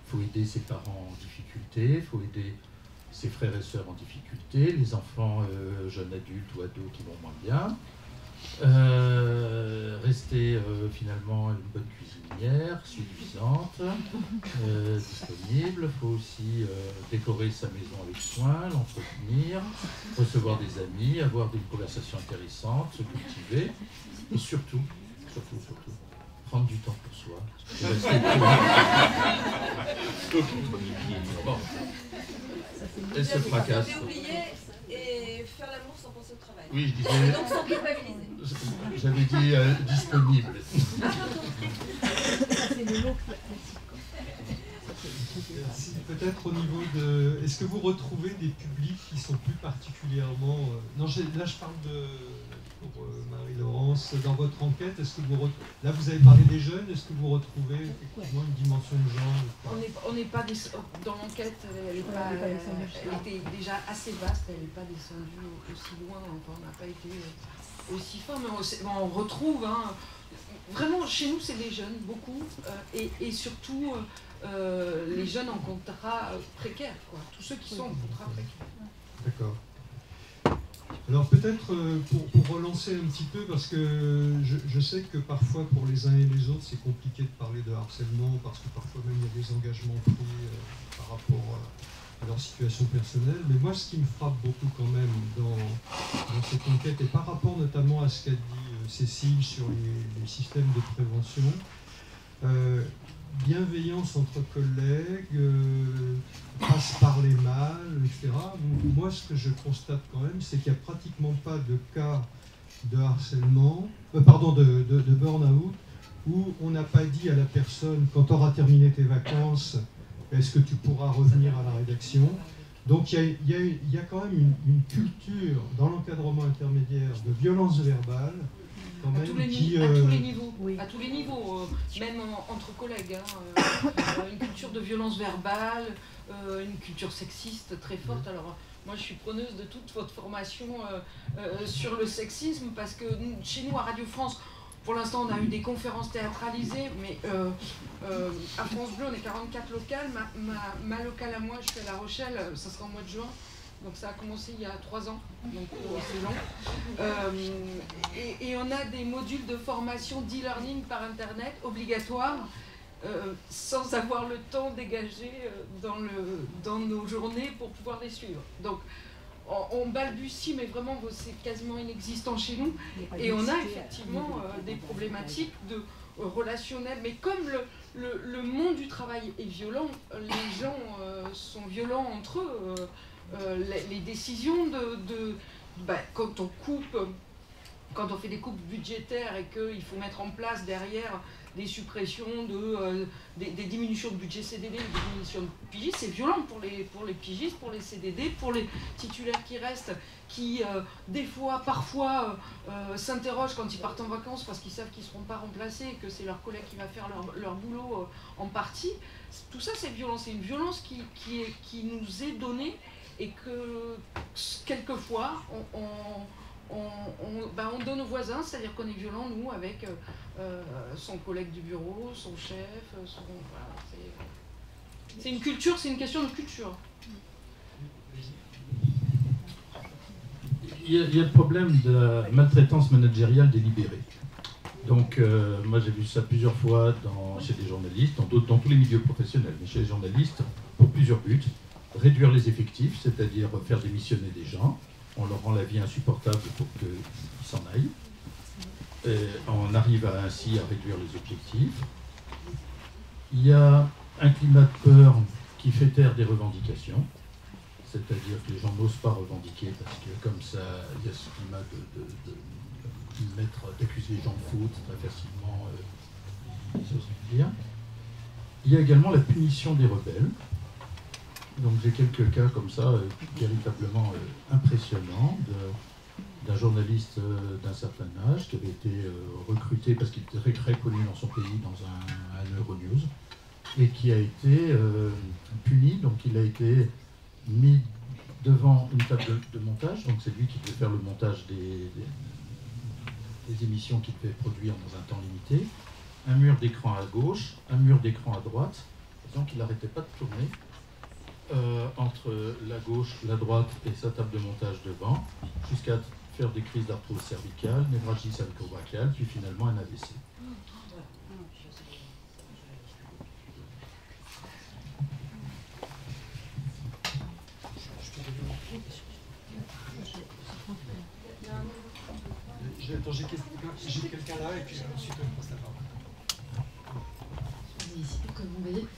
D: Il faut aider ses parents en difficulté, il faut aider ses frères et sœurs en difficulté, les enfants jeunes adultes ou ados qui vont moins bien. Rester finalement une bonne cuisinière, séduisante, disponible. Il faut aussi décorer sa maison avec soin, l'entretenir, recevoir des amis, avoir des conversations intéressantes, se cultiver et surtout, prendre du temps pour soi. Bon. Elle se fracasse.
J: Et faire l'amour sans penser au travail.
D: Oui, je disais.
J: Donc sans culpabiliser.
D: J'avais dit disponible.
J: C'est le mot classique.
A: Peut-être peut-être au niveau de... Est-ce que vous retrouvez des publics qui sont plus particulièrement... Non, là je parle pour Marie-Laurence, dans votre enquête, est-ce que là vous avez parlé des jeunes, est-ce que vous retrouvez effectivement une dimension de genre?
F: On n'est pas dans l'enquête, elle était déjà assez vaste, elle n'est pas descendue aussi loin, enfin, on n'a pas été aussi fort, mais on retrouve, hein, vraiment chez nous c'est les jeunes, beaucoup, et surtout les jeunes en contrat précaire, quoi, tous ceux qui sont en contrat précaire.
A: D'accord. Alors peut-être pour relancer un petit peu, parce que je sais que parfois pour les uns et les autres c'est compliqué de parler de harcèlement, parce que parfois même il y a des engagements pris par rapport à leur situation personnelle, mais moi ce qui me frappe beaucoup quand même dans cette enquête, et par rapport notamment à ce qu'a dit Cécile sur les systèmes de prévention, bienveillance entre collègues, passe par les mal, etc. Moi, ce que je constate quand même, c'est qu'il n'y a pratiquement pas de cas de harcèlement, de burn-out, où on n'a pas dit à la personne, quand tu auras terminé tes vacances, est-ce que tu pourras revenir à la rédaction? Donc il y a quand même une culture dans l'encadrement intermédiaire de violence verbale, quand même,
F: à tous les niveaux, oui. À tous les niveaux, même entre collègues, hein, une culture de violence verbale, une culture sexiste très forte. Alors moi je suis preneuse de toute votre formation sur le sexisme, parce que chez nous à Radio France, pour l'instant on a eu des conférences théâtralisées, mais à France Bleu on est 44 locales, ma locale à moi, je suis à La Rochelle, ça sera au mois de juin. Donc ça a commencé il y a 3 ans, donc c'est long. Et on a des modules de formation d'e-learning par Internet obligatoires, sans avoir le temps dégagé dans nos journées pour pouvoir les suivre. Donc on balbutie, mais vraiment c'est quasiment inexistant chez nous. Et on a effectivement des problématiques de relationnelles, mais comme le monde du travail est violent, les gens sont violents entre eux. Les décisions quand on coupe, quand on fait des coupes budgétaires et qu'il faut mettre en place derrière des suppressions, des diminutions de budget CDD, des diminutions de pigistes, c'est violent pour les pigistes, pour les CDD, pour les titulaires qui restent, qui des fois, parfois, s'interrogent quand ils partent en vacances parce qu'ils savent qu'ils ne seront pas remplacés et que c'est leur collègue qui va faire leur boulot en partie. Tout ça, c'est violent. C'est une violence qui nous est donnée, et que quelquefois on donne aux voisins, c'est-à-dire qu'on est violent, nous, avec son collègue du bureau, son chef, voilà, c'est une culture, c'est une question de culture.
D: Il y a le problème de la maltraitance managériale délibérée. Donc, moi j'ai vu ça plusieurs fois chez des journalistes, dans tous les milieux professionnels, mais chez les journalistes, pour plusieurs buts. Réduire les effectifs, c'est-à-dire faire démissionner des gens. On leur rend la vie insupportable pour qu'ils s'en aillent. Et on arrive ainsi à réduire les objectifs. Il y a un climat de peur qui fait taire des revendications, c'est-à-dire que les gens n'osent pas revendiquer parce que comme ça, il y a ce climat d'accuser les gens de faute très facilement, si j'ose dire. Il y a également la punition des rebelles. Donc j'ai quelques cas comme ça, véritablement impressionnants, d'un journaliste d'un certain âge qui avait été recruté parce qu'il était très, très connu dans son pays, dans un Euronews, et qui a été puni. Donc il a été mis devant une table de montage, donc c'est lui qui devait faire le montage des émissions qu'il devait produire dans un temps limité, un mur d'écran à gauche, un mur d'écran à droite, donc il n'arrêtait pas de tourner entre la gauche, la droite et sa table de montage devant, jusqu'à faire des crises d'arthrose cervicale, névralgie cervico-brachiale, puis finalement un AVC.
A: J'ai quelqu'un là et puis ensuite on passe la parole.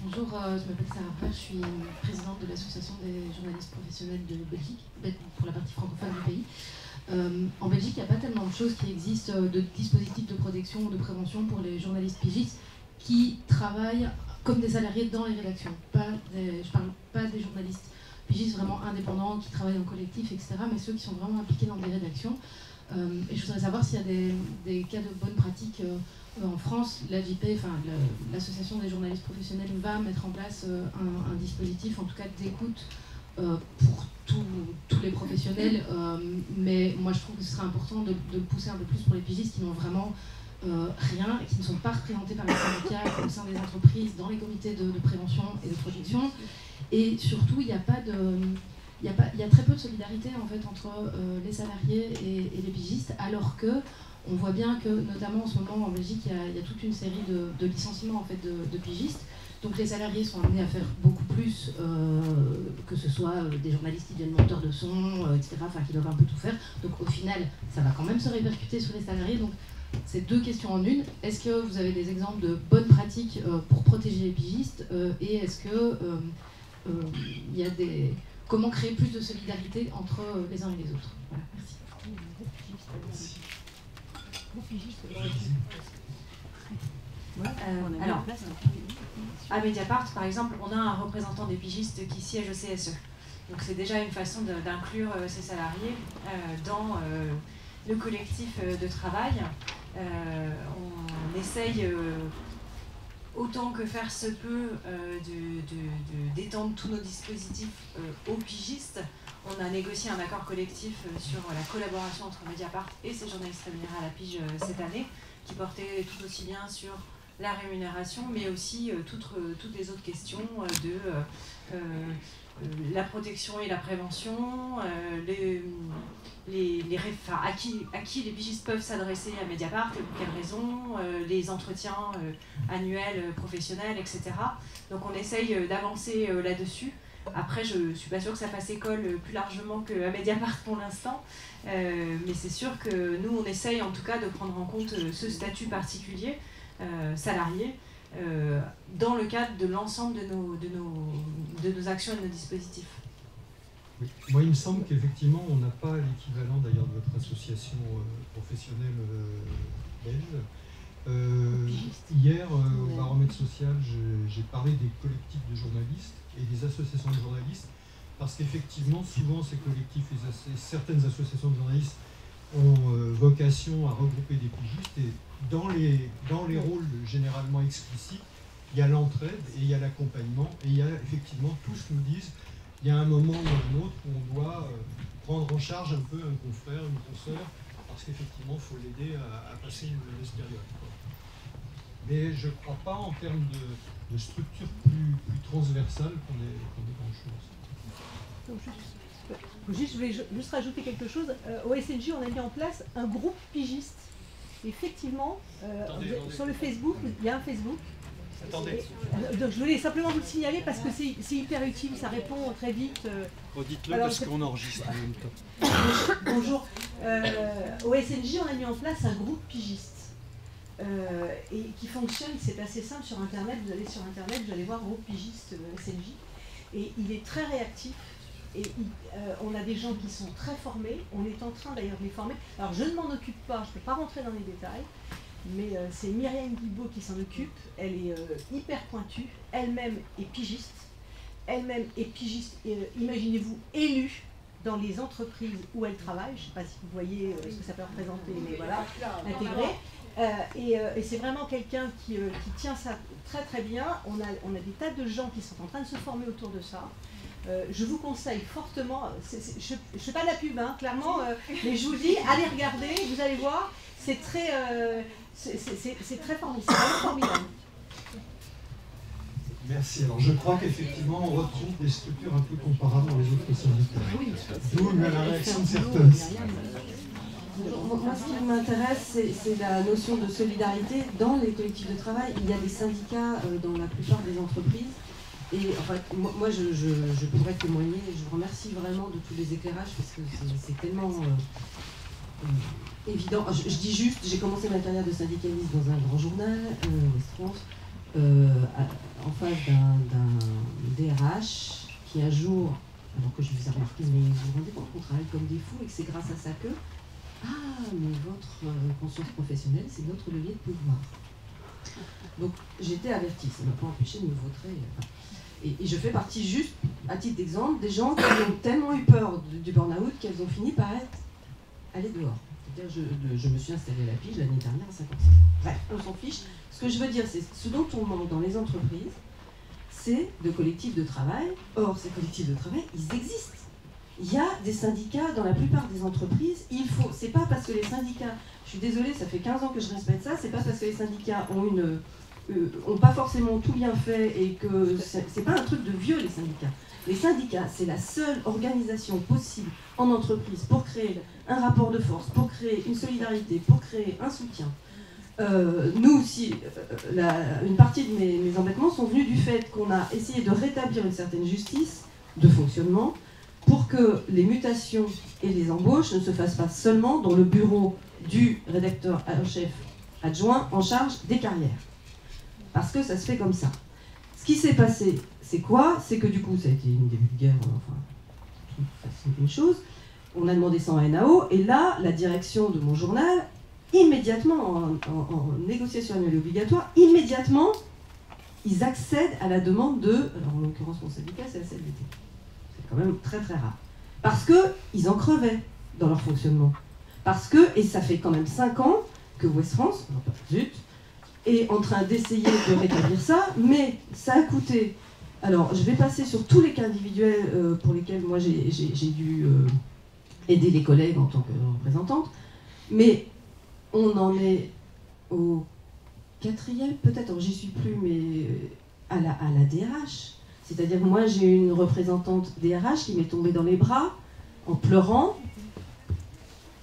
K: Bonjour, je m'appelle Sarah Page, je suis présidente de l'association des journalistes professionnels de Belgique, pour la partie francophone du pays. En Belgique, il n'y a pas tellement de choses qui existent, de dispositifs de protection ou de prévention pour les journalistes pigistes qui travaillent comme des salariés dans les rédactions. Je parle pas des journalistes pigistes vraiment indépendants qui travaillent en collectif, etc., mais ceux qui sont vraiment impliqués dans des rédactions. Et je voudrais savoir s'il y a des cas de bonnes pratiques en France. L'AJP, enfin l'association des journalistes professionnels, va mettre en place un dispositif, en tout cas d'écoute pour tous les professionnels. Mais moi je trouve que ce serait important de le pousser un peu plus pour les pigistes qui n'ont vraiment rien, et qui ne sont pas représentés par les syndicats au sein des entreprises, dans les comités de prévention et de protection. Et surtout, il y a très peu de solidarité en fait entre les salariés et les pigistes, alors que on voit bien que, notamment en ce moment en Belgique, il y a toute une série de licenciements en fait de pigistes. Donc les salariés sont amenés à faire beaucoup plus, que ce soit des journalistes qui deviennent monteurs de son, etc., enfin qui doivent un peu tout faire. Donc au final, ça va quand même se répercuter sur les salariés. Donc c'est deux questions en une. Est-ce que vous avez des exemples de bonnes pratiques pour protéger les pigistes et est-ce que il y a comment créer plus de solidarité entre les uns et les autres? Voilà, merci.
G: Alors, à Mediapart, par exemple, on a un représentant des pigistes qui siège au CSE. Donc c'est déjà une façon d'inclure ces salariés dans le collectif de travail. On essaye, autant que faire se peut, d'étendre tous nos dispositifs aux pigistes. On a négocié un accord collectif sur la collaboration entre Mediapart et ses journalistes rémunérés à la pige cette année, qui portait tout aussi bien sur la rémunération, mais aussi toutes les autres questions de la protection et la prévention, à qui les pigistes peuvent s'adresser à Mediapart, et pour quelles raisons, les entretiens annuels, professionnels, etc. Donc on essaye d'avancer là-dessus. Après, je ne suis pas sûre que ça fasse école plus largement qu'à Mediapart pour l'instant, mais c'est sûr que nous, on essaye en tout cas de prendre en compte ce statut particulier, salarié, dans le cadre de l'ensemble de nos actions et de nos dispositifs.
A: Oui. Moi, il me semble qu'effectivement, on n'a pas l'équivalent d'ailleurs de votre association professionnelle belge. Hier, au baromètre social, j'ai parlé des collectifs de journalistes et des associations de journalistes, parce qu'effectivement, souvent, ces collectifs et certaines associations de journalistes ont vocation à regrouper des pigistes, et dans les rôles généralement explicites, il y a l'entraide et il y a l'accompagnement, et il y a effectivement, tous nous disent, il y a un moment ou un autre où on doit prendre en charge un peu un confrère, une consoeur, parce qu'effectivement, il faut l'aider à passer une mauvaise période, quoi. Mais je ne crois pas, en termes de structure plus transversale, qu'on ait grand-chose.
L: Je voulais juste rajouter quelque chose. Au SNJ, on a mis en place un groupe pigiste. Effectivement, sur le Facebook, il y a un Facebook.
A: Attendez.
L: Donc je voulais simplement vous le signaler parce que c'est hyper utile, ça répond très vite.
A: Redites-le parce qu'on enregistre en même temps.
L: Bonjour. Au SNJ, on a mis en place un groupe pigiste. Et qui fonctionne, c'est assez simple sur Internet. Vous allez sur Internet, vous allez voir groupe pigiste SNJ. Et il est très réactif. Et on a des gens qui sont très formés. On est en train d'ailleurs de les former. Alors je ne m'en occupe pas, je ne peux pas rentrer dans les détails. Mais c'est Myriam Guilbault qui s'en occupe. Elle est hyper pointue. Elle-même est pigiste. Imaginez-vous, élue dans les entreprises où elle travaille. Je ne sais pas si vous voyez ce que ça peut représenter, mais voilà, intégrée. Et c'est vraiment quelqu'un qui tient ça très très bien. On a des tas de gens qui sont en train de se former autour de ça. Je vous conseille fortement, je ne fais pas de la pub, hein, clairement, mais je vous dis, allez regarder, vous allez voir, c'est très formidable, c'est vraiment formidable.
A: Merci. Alors je crois qu'effectivement on retrouve des structures un peu comparables dans les autres syndicats. D'où la réaction de certains.
M: Moi, ce qui m'intéresse, c'est la notion de solidarité dans les collectifs de travail. Il y a des syndicats dans la plupart des entreprises. Et en fait, moi je pourrais témoigner. Je vous remercie vraiment de tous les éclairages parce que c'est tellement évident. Je dis juste, j'ai commencé ma carrière de syndicaliste dans un grand journal, West France, en face d'un DRH qui un jour, alors que je vous ai remarqué, mais vous vous rendez compte qu'on travaille comme des fous et que c'est grâce à ça que, ah, mais votre conscience professionnelle, c'est notre levier de pouvoir. Donc j'étais avertie, ça ne m'a pas empêché de me vautrer. Et je fais partie juste, à titre d'exemple, des gens qui ont tellement eu peur du burn-out qu'elles ont fini par aller dehors. C'est-à-dire je me suis installée à la pige l'année dernière à 56 ans. Bref, on s'en fiche. Ce que je veux dire, c'est ce dont on manque dans les entreprises, c'est de collectifs de travail. Or, ces collectifs de travail, ils existent. Il y a des syndicats dans la plupart des entreprises. C'est pas parce que les syndicats, je suis désolée, ça fait 15 ans que je respecte ça, c'est pas parce que les syndicats ont pas forcément tout bien fait et que c'est pas un truc de vieux, les syndicats. Les syndicats, c'est la seule organisation possible en entreprise pour créer un rapport de force, pour créer une solidarité, pour créer un soutien. Nous aussi, une partie de mes embêtements sont venus du fait qu'on a essayé de rétablir une certaine justice de fonctionnement pour que les mutations et les embauches ne se fassent pas seulement dans le bureau du rédacteur en chef adjoint en charge des carrières. Parce que ça se fait comme ça. Ce qui s'est passé, c'est quoi? C'est que du coup, ça a été une début de guerre, enfin, c'est une chose. On a demandé ça en NAO, et là, la direction de mon journal, immédiatement, en négociation annuelle obligatoire, immédiatement, ils accèdent à la demande de, alors en l'occurrence mon syndicat, c'est la CFDT. C'est quand même très très rare. Parce qu'ils en crevaient dans leur fonctionnement. Parce que, et ça fait quand même 5 ans que Ouest France, non pas zut, est en train d'essayer de rétablir ça, mais ça a coûté. Alors, je vais passer sur tous les cas individuels pour lesquels moi j'ai dû aider les collègues en tant que représentante, mais on en est au 4e, peut-être, j'y suis plus, mais à la DRH. C'est-à-dire que moi j'ai une représentante DRH qui m'est tombée dans les bras en pleurant,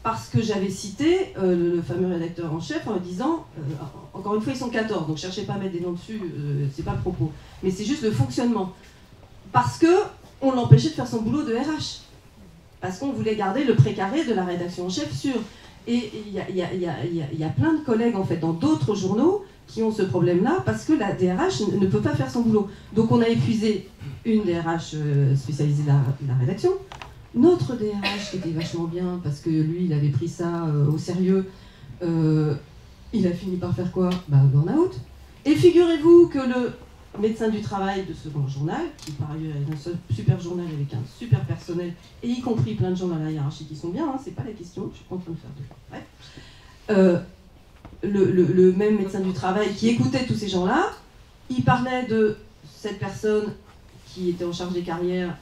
M: parce que j'avais cité le fameux rédacteur en chef en disant, encore une fois ils sont 14, donc cherchez pas à mettre des noms dessus, c'est pas le propos, mais c'est juste le fonctionnement. Parce qu'on l'empêchait de faire son boulot de RH. Parce qu'on voulait garder le précaré de la rédaction en chef sûr. Et il y a plein de collègues en fait dans d'autres journaux qui ont ce problème-là parce que la DRH ne peut pas faire son boulot. Donc on a épuisé une DRH spécialisée de la rédaction. Notre DRH qui était vachement bien parce que lui il avait pris ça au sérieux, il a fini par faire quoi? Burn-out. Et figurez-vous que le médecin du travail de ce grand journal, qui par ailleurs est un super journal avec un super personnel, et y compris plein de gens dans la hiérarchie qui sont bien, hein, c'est pas la question, je suis pas en train de faire de... Bref. Le même médecin du travail qui écoutait tous ces gens-là, il parlait de cette personne qui était en charge des carrières,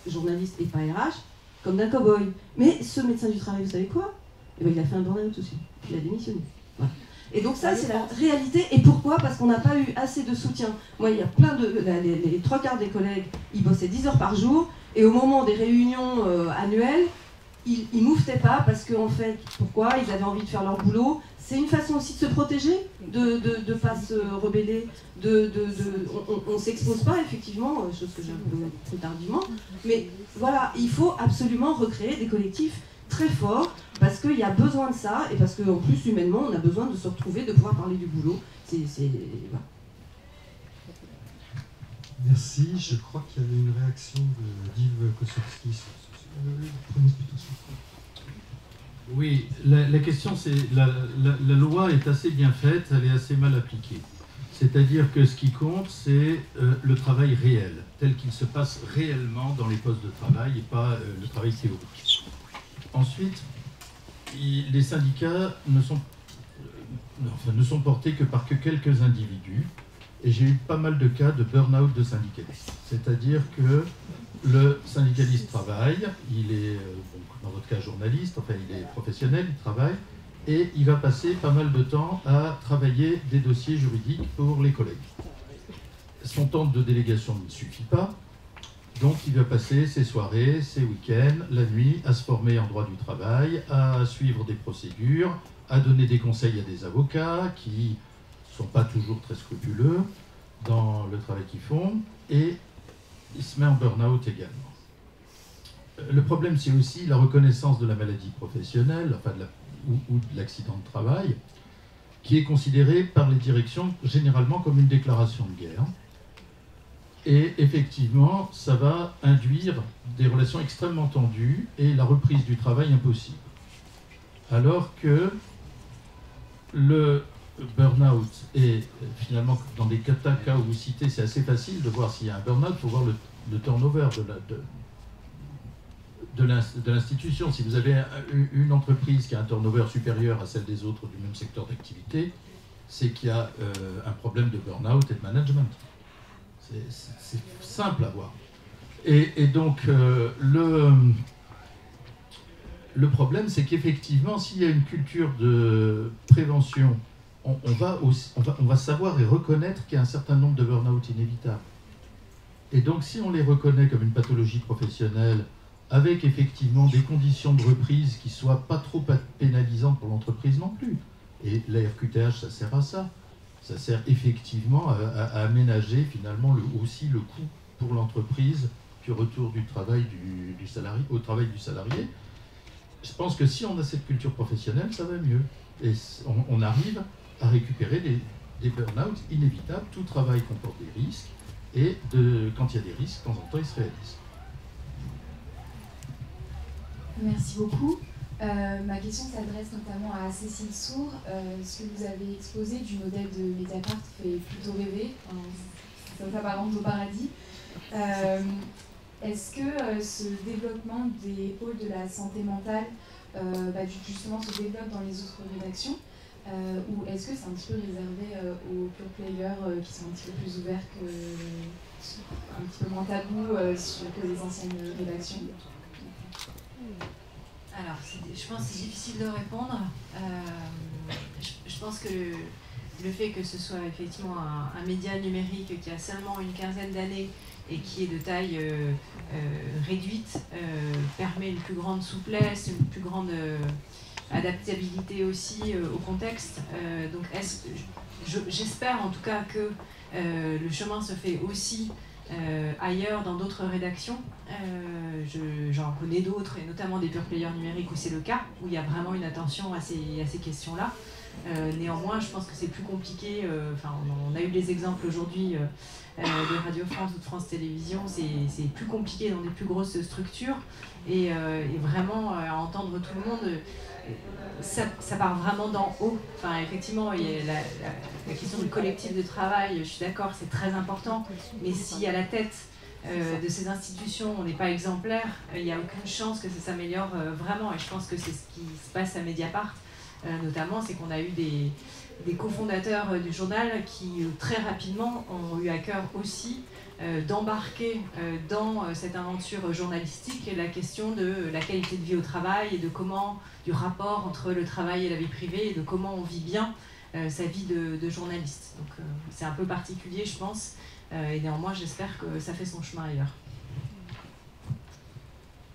M: journaliste et pas RH, comme d'un cow-boy. Mais ce médecin du travail, vous savez quoi? Eh bien, il a fait un burn-out aussi. Il a démissionné. Voilà. Et donc ça, c'est la réalité. Et pourquoi? Parce qu'on n'a pas eu assez de soutien. Moi, il y a plein de... Les 3/4 des collègues, ils bossaient 10 heures par jour. Et au moment des réunions annuelles, ils mouftaient pas parce qu'en fait, pourquoi? Ils avaient envie de faire leur boulot. C'est une façon aussi de se protéger, de ne pas se rebeller, on ne s'expose pas effectivement, chose que j'ai appris très tardivement, mais voilà, il faut absolument recréer des collectifs très forts, parce qu'il y a besoin de ça, et parce qu'en plus humainement, on a besoin de se retrouver, de pouvoir parler du boulot. Voilà.
A: Merci, je crois qu'il y avait une réaction d'Yves Kossowski sur ce sujet. Prenez plutôt sur ça.
D: Oui, la question c'est, la loi est assez bien faite, elle est assez mal appliquée. C'est-à-dire que ce qui compte, c'est le travail réel, tel qu'il se passe réellement dans les postes de travail et pas le travail théorique. Ensuite, les syndicats ne sont portés que par quelques individus, et j'ai eu pas mal de cas de burn-out de syndicalistes. C'est-à-dire que le syndicaliste travaille, il est, dans votre cas journaliste, enfin il est professionnel, il travaille, et il va passer pas mal de temps à travailler des dossiers juridiques pour les collègues. Son temps de délégation ne suffit pas, donc il va passer ses soirées, ses week-ends, la nuit, à se former en droit du travail, à suivre des procédures, à donner des conseils à des avocats qui ne sont pas toujours très scrupuleux dans le travail qu'ils font, et il se met en burn-out également. Le problème, c'est aussi la reconnaissance de la maladie professionnelle, enfin ou de l'accident de travail, qui est considérée par les directions généralement comme une déclaration de guerre. Et effectivement, ça va induire des relations extrêmement tendues et la reprise du travail impossible. Alors que burn-out et finalement dans les cas où vous citez, c'est assez facile de voir s'il y a un burn-out, il faut voir le turnover de l'institution. Si vous avez une entreprise qui a un turnover supérieur à celle des autres du même secteur d'activité, c'est qu'il y a un problème de burn-out et de management. C'est simple à voir. Et donc, le problème, c'est qu'effectivement, s'il y a une culture de prévention, on va savoir et reconnaître qu'il y a un certain nombre de burn-out inévitables. Et donc, si on les reconnaît comme une pathologie professionnelle, avec effectivement des conditions de reprise qui ne soient pas trop pénalisantes pour l'entreprise non plus, et la RQTH, ça sert à ça. Ça sert effectivement à aménager finalement aussi le coût pour l'entreprise du retour du travail du salarié, au travail du salarié. Je pense que si on a cette culture professionnelle, ça va mieux. Et on arrive à récupérer des burn-out inévitables. Tout travail comporte des risques. Et quand il y a des risques, de temps en temps, ils se réalisent.
N: Merci beaucoup. Ma question s'adresse notamment à Cécile Sour. Ce que vous avez exposé du modèle de Mediapart fait plutôt rêver. Ça s'apparente au paradis. Est-ce que ce développement des pôles de la santé mentale justement se développe dans les autres rédactions ou est-ce que c'est un petit peu réservé aux pure players qui sont un petit peu plus ouverts un petit peu moins tabous que les anciennes rédactions?
G: Alors, je pense que c'est difficile de répondre. Je pense que le fait que ce soit effectivement un média numérique qui a seulement une quinzaine d'années et qui est de taille réduite permet une plus grande souplesse, une plus grande adaptabilité aussi au contexte. Donc j'espère en tout cas que le chemin se fait aussi ailleurs dans d'autres rédactions. J'en connais d'autres, et notamment des pure players numériques où c'est le cas, où il y a vraiment une attention à ces questions-là. Néanmoins, je pense que c'est plus compliqué. On a eu des exemples aujourd'hui de Radio France ou de France Télévisions. C'est plus compliqué dans des plus grosses structures. Et vraiment, à entendre tout le monde, ça part vraiment d'en haut. Enfin, effectivement, il y a la question du collectif de travail, je suis d'accord, c'est très important. Mais si à la tête de ces institutions, on n'est pas exemplaire, il n'y a aucune chance que ça s'améliore vraiment. Et je pense que c'est ce qui se passe à Mediapart. Notamment, c'est qu'on a eu des cofondateurs du journal qui très rapidement ont eu à cœur aussi d'embarquer dans cette aventure journalistique la question de la qualité de vie au travail et du rapport entre le travail et la vie privée et de comment on vit bien sa vie de journaliste. Donc c'est un peu particulier, je pense, et néanmoins j'espère que ça fait son chemin ailleurs.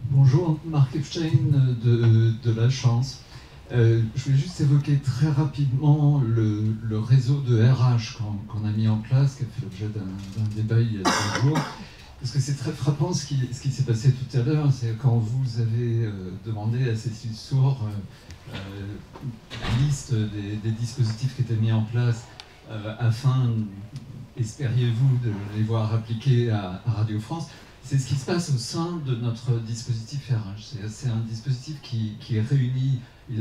O: Bonjour, Marc Epstein de La Chance. Je vais juste évoquer très rapidement le réseau de RH qu'on a mis en place, qui a fait l'objet d'un débat il y a 2 jours. Parce que c'est très frappant ce qui s'est passé tout à l'heure, c'est quand vous avez demandé à Cécile Sour la liste des dispositifs qui étaient mis en place afin, espériez-vous, de les voir appliqués à Radio France. C'est ce qui se passe au sein de notre dispositif RH. C'est un dispositif qui réunit,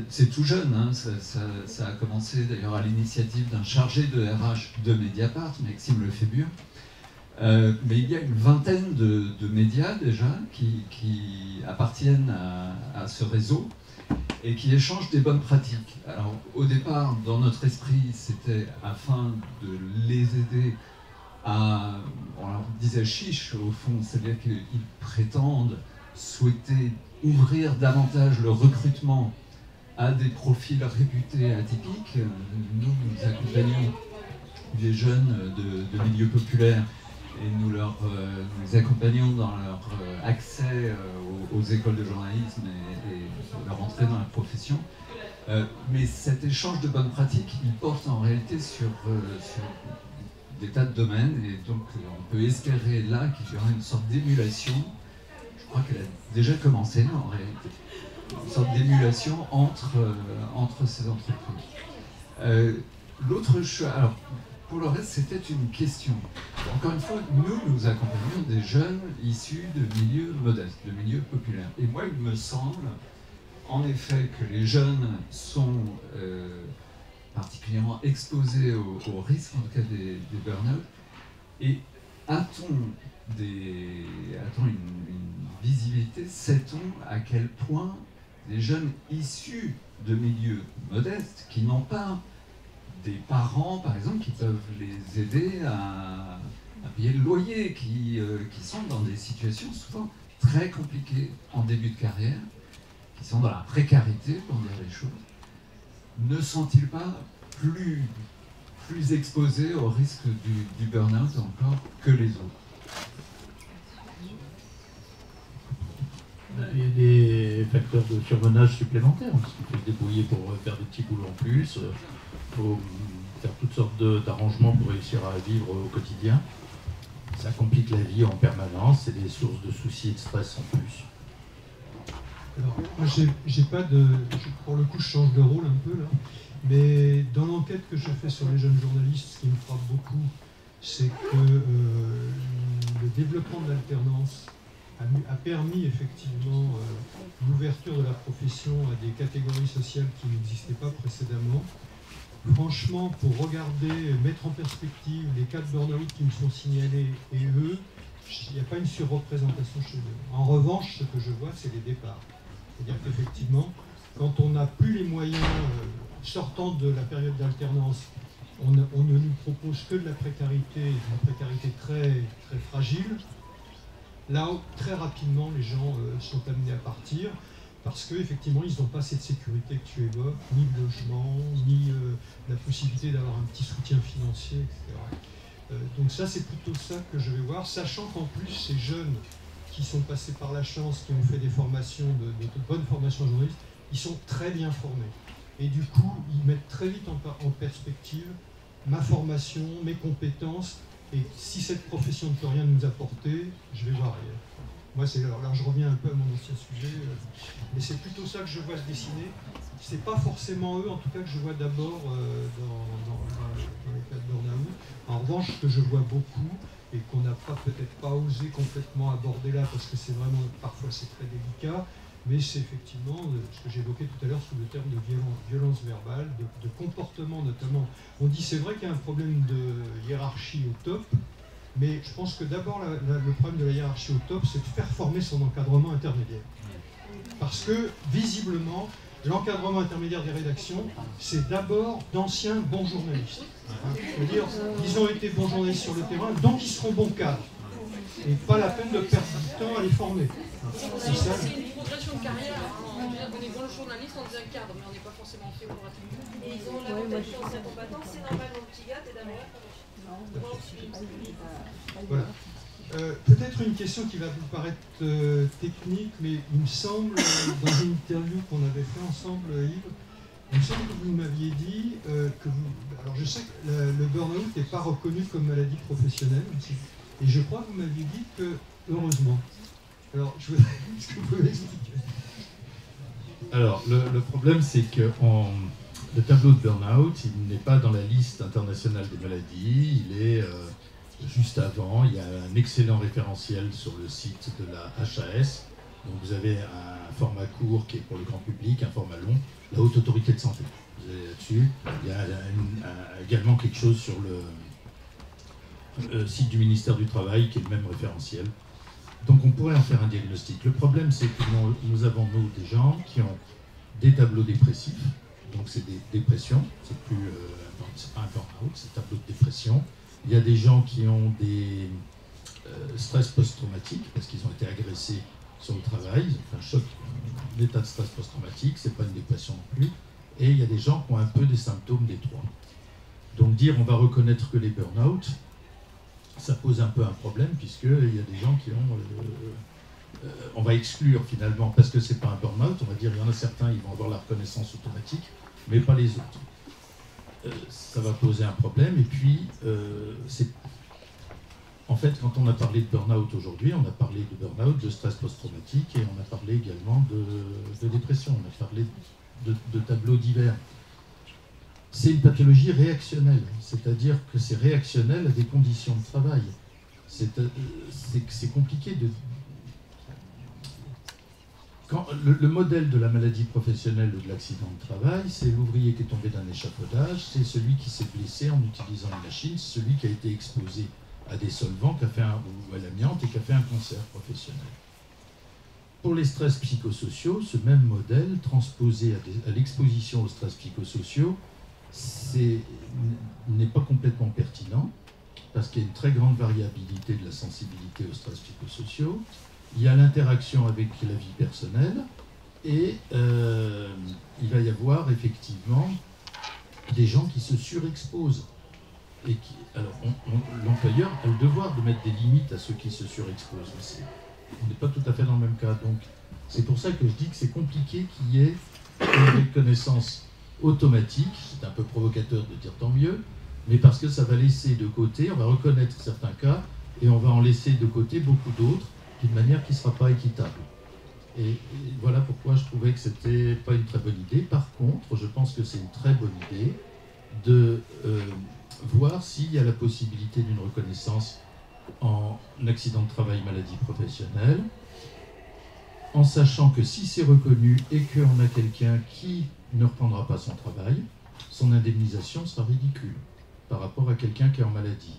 O: c'est tout jeune, hein, ça a commencé d'ailleurs à l'initiative d'un chargé de RH de Mediapart, Maxime Lefébure. Mais il y a une vingtaine de médias déjà qui appartiennent à ce réseau et qui échangent des bonnes pratiques. Alors au départ, dans notre esprit, c'était afin de les aider on leur disait chiche au fond, c'est-à-dire qu'ils prétendent souhaiter ouvrir davantage le recrutement à des profils réputés atypiques. Nous accompagnons des jeunes de milieux populaires et nous les accompagnons dans leur accès aux écoles de journalisme et leur entrée dans la profession. Mais cet échange de bonnes pratiques, il porte en réalité sur des tas de domaines, et donc on peut espérer là qu'il y aura une sorte d'émulation, je crois qu'elle a déjà commencé en réalité, une sorte d'émulation entre ces entreprises. L'autre chose, alors pour le reste c'était une question. Encore une fois, nous accompagnons des jeunes issus de milieux modestes, de milieux populaires. Et moi il me semble en effet que les jeunes sont particulièrement exposés au risque, en tout cas des burn-out. Et a-t-on une visibilité, sait-on à quel point les jeunes issus de milieux modestes, qui n'ont pas des parents, par exemple, qui peuvent les aider à payer le loyer, qui sont dans des situations souvent très compliquées en début de carrière, qui sont dans la précarité, pour dire les choses, ne sont-ils pas plus exposés au risque du burn-out encore que les autres?
D: Il y a des facteurs de surmenage supplémentaires, parce qu'il faut se débrouiller pour faire des petits boulots en plus, il faut faire toutes sortes d'arrangements pour réussir à vivre au quotidien. Ça complique la vie en permanence, c'est des sources de soucis et de stress en plus.
A: Alors, moi, j'ai pas de... Pour le coup, je change de rôle un peu, là. Mais dans l'enquête que je fais sur les jeunes journalistes, ce qui me frappe beaucoup, c'est que le développement de l'alternance a permis effectivement l'ouverture de la profession à des catégories sociales qui n'existaient pas précédemment. Franchement, pour regarder, mettre en perspective les cas de burn-out qui me sont signalés et eux, il n'y a pas une surreprésentation chez eux. En revanche, ce que je vois, c'est les départs. C'est-à-dire qu'effectivement, quand on n'a plus les moyens sortant de la période d'alternance, on ne nous propose que de la précarité, une précarité très, très fragile. Là, très rapidement, les gens sont amenés à partir parce qu'effectivement, ils n'ont pas cette sécurité que tu évoques, ni le logement, ni la possibilité d'avoir un petit soutien financier, etc. Donc ça, c'est plutôt ça que je vais voir, sachant qu'en plus, ces jeunes qui sont passés par la chance, qui ont fait des formations, de bonnes formations journalistes, ils sont très bien formés. Et du coup, ils mettent très vite en perspective ma formation, mes compétences, et si cette profession ne peut rien nous apporter, je vais voir ailleurs. Moi, là, je reviens un peu à mon ancien sujet, mais c'est plutôt ça que je vois se dessiner. C'est pas forcément eux, en tout cas, que je vois d'abord dans les cas de burn-out. En revanche, ce que je vois beaucoup, et qu'on n'a peut-être pas osé complètement aborder là, parce que c'est vraiment, parfois c'est très délicat, mais c'est effectivement ce que j'évoquais tout à l'heure sous le terme de violence verbale, de comportement notamment. On dit c'est vrai qu'il y a un problème de hiérarchie au top, mais je pense que d'abord le problème de la hiérarchie au top, c'est de faire former son encadrement intermédiaire. Parce que visiblement, l'encadrement intermédiaire des rédactions, c'est d'abord d'anciens bons journalistes. C'est-à-dire, ils ont été bons journalistes sur le terrain, donc ils seront bons cadres. Et pas la peine de perdre du temps à les former.
J: C'est ça. C'est une progression de carrière. On est bon journaliste, on devient cadre, mais on n'est pas forcément fait pour être. Et ils ont l'avantage d'anciens combattants, c'est normal, mon petit gars, t'es d'abord.
A: Voilà. Peut-être une question qui va vous paraître technique, mais il me semble, dans une interview qu'on avait fait ensemble, Yves, il me semble que vous m'aviez dit que vous... Alors je sais que le burn-out n'est pas reconnu comme maladie professionnelle, et je crois que vous m'aviez dit que, heureusement. Alors, est-ce que vous pouvez m'expliquer?
D: Alors, le problème, c'est que le tableau de burn-out, il n'est pas dans la liste internationale des maladies, il est juste avant. Il y a un excellent référentiel sur le site de la HAS. Donc vous avez un format court qui est pour le grand public, un format long, la Haute Autorité de Santé. Vous avez là-dessus. Il y a également quelque chose sur le site du ministère du Travail qui est le même référentiel. Donc on pourrait en faire un diagnostic. Le problème, c'est que nous avons, nous, des gens qui ont des tableaux dépressifs. Donc c'est des dépressions, c'est pas un burn-out, c'est un tableau de dépression. Il y a des gens qui ont des stress post-traumatiques parce qu'ils ont été agressés sur le travail, ils ont fait un choc, un état de stress post-traumatique, c'est pas une dépression non plus. Et il y a des gens qui ont un peu des symptômes des trois. Donc dire on va reconnaître que les burn-out, ça pose un peu un problème puisqu'il y a des gens qui ont... on va exclure finalement, parce que c'est pas un burn-out, on va dire il y en a certains, ils vont avoir la reconnaissance automatique, mais pas les autres. Ça va poser un problème, et puis en fait, quand on a parlé de burn-out aujourd'hui, on a parlé de burn-out, de stress post-traumatique, et on a parlé également de dépression, on a parlé de tableaux divers. C'est une pathologie réactionnelle, c'est-à-dire que c'est réactionnel à des conditions de travail. C'est compliqué de... le modèle de la maladie professionnelle ou de l'accident de travail, c'est l'ouvrier qui est tombé d'un échafaudage, c'est celui qui s'est blessé en utilisant une machine, c'est celui qui a été exposé à des solvants ou à l'amiante et qui a fait un cancer professionnel. Pour les stress psychosociaux, ce même modèle transposé à l'exposition aux stress psychosociaux n'est pas complètement pertinent parce qu'il y a une très grande variabilité de la sensibilité aux stress psychosociaux. Il y a l'interaction avec la vie personnelle et il va y avoir effectivement des gens qui se surexposent. Et alors, l'employeur a le devoir de mettre des limites à ceux qui se surexposent. Mais on n'est pas tout à fait dans le même cas. Donc, c'est pour ça que je dis que c'est compliqué qu'il y ait une reconnaissance automatique. C'est un peu provocateur de dire tant mieux, mais parce que ça va laisser de côté, on va reconnaître certains cas et on va en laisser de côté beaucoup d'autres d'une manière qui ne sera pas équitable. Et voilà pourquoi je trouvais que c'était pas une très bonne idée. Par contre, je pense que c'est une très bonne idée de voir s'il y a la possibilité d'une reconnaissance en accident de travail, maladie professionnelle, en sachant que si c'est reconnu et qu'on a quelqu'un qui ne reprendra pas son travail, son indemnisation sera ridicule par rapport à quelqu'un qui est en maladie.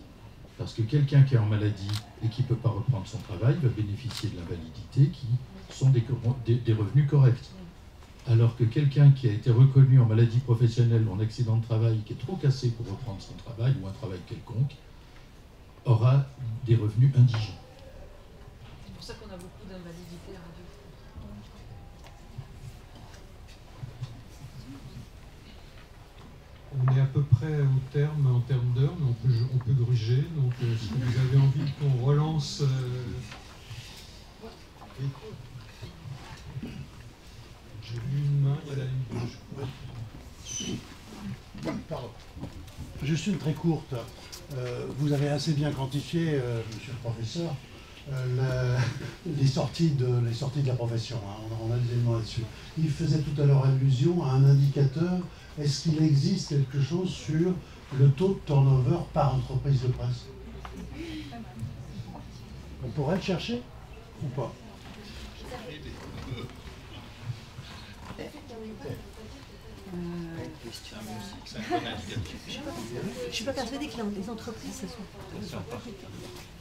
D: Parce que quelqu'un qui est en maladie et qui ne peut pas reprendre son travail va bénéficier de l'invalidité qui sont des revenus corrects. Alors que quelqu'un qui a été reconnu en maladie professionnelle ou en accident de travail, qui est trop cassé pour reprendre son travail ou un travail quelconque, aura des revenus indigents.
J: C'est pour ça qu'on a beaucoup d'invalidité à Radio.
A: On est à peu près au terme en termes d'heures, mais on peut gruger. Donc, si vous avez envie qu'on relance... Oui. J'ai vu une main, il y en a une bouche.
P: Pardon. Juste une très courte. Vous avez assez bien quantifié, monsieur le professeur, les sorties de la profession. Hein. On a des éléments là-dessus. Il faisait tout à l'heure allusion à un indicateur. Est-ce qu'il existe quelque chose sur le taux de turnover par entreprise de presse? On pourrait le chercher ou pas?
L: Je ne suis pas persuadée que les entreprises, ça soit...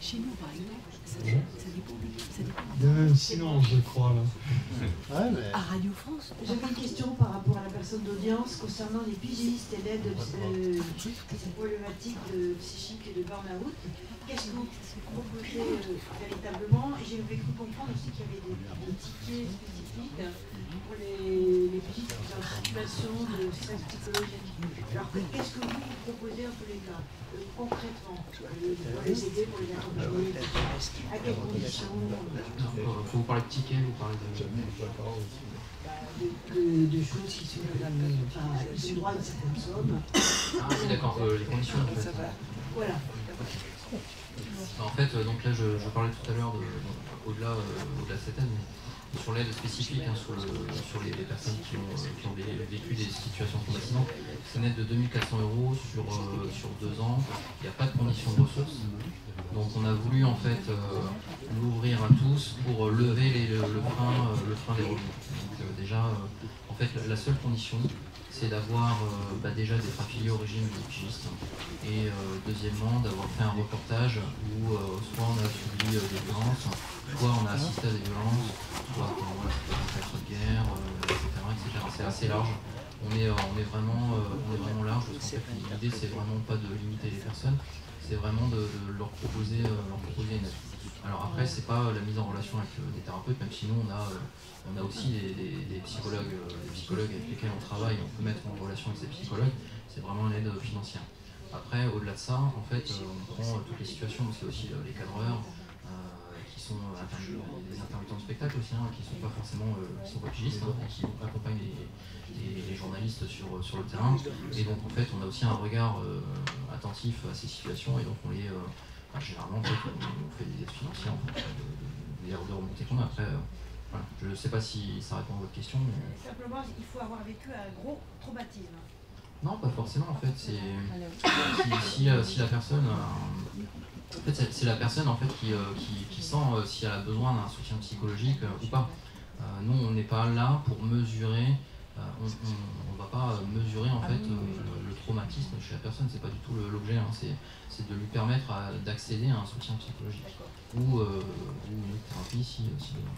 L: Chez nous, par exemple, ça dépend.
A: Il y a un silence, je crois, là.
L: À Radio France.
Q: J'avais une question par rapport à la personne d'audience concernant les pigistes et l'aide ces problématiques psychiques et de burn-out. Qu'est-ce que vous proposez véritablement? Et j'ai cru comprendre aussi qu'il y avait des tickets spécifiques pour les pigistes qui sont en situation de stress psychologique. Alors, qu'est-ce que vous proposez en tous les cas, concrètement, pour les aider, pour les accompagner, à quelles conditions?
H: Quand vous parlez de tickets, vous parlez
Q: de choses qui sont du droit de certaines sommes.
H: Ah oui, d'accord, les conditions en fait.
Q: Voilà.
H: En fait, donc là, je parlais tout à l'heure au-delà de cette aide, mais sur l'aide spécifique, hein, sur les personnes qui ont vécu des situations traumatisantes. C'est une aide de 2400 € sur 2 ans. Il n'y a pas de condition de ressources. Donc on a voulu en fait l'ouvrir à tous pour lever le frein des revenus. Donc déjà, en fait, la seule condition, c'est d'avoir déjà d'être affilié au régime des pigistes et deuxièmement d'avoir fait un reportage où soit on a subi des violences, soit on a assisté à des violences, soit voilà, ça peut être un fait de guerre, etc. C'est assez large. On est vraiment large parce qu'en fait l'idée c'est vraiment pas de limiter les personnes, c'est vraiment de leur proposer une aide. Alors après c'est pas la mise en relation avec des thérapeutes, même si nous on a aussi des psychologues avec lesquels on travaille, on peut mettre en relation avec ces psychologues, c'est vraiment une aide financière. Après au-delà de ça, en fait on prend toutes les situations, c'est aussi les cadreurs qui sont des intermittents de spectacle aussi, hein, qui sont pas forcément qui sont pas pigistes, hein, qui accompagnent les journalistes sur le terrain. Et donc en fait on a aussi un regard attentif à ces situations et donc on les généralement en fait, on fait des aides financières en fonction des remontées qu'on a. Après voilà, je ne sais pas si ça répond à votre question. Mais...
L: Simplement il faut avoir vécu un gros traumatisme.
H: Non, pas forcément en fait. C'est si la personne en fait c'est la personne en fait qui sent si elle a besoin d'un soutien psychologique ou pas. Nous, on n'est pas là pour mesurer, on ne va pas mesurer en fait le traumatisme chez la personne, c'est pas du tout l'objet, hein, c'est de lui permettre d'accéder à un soutien psychologique ou une thérapie si besoin.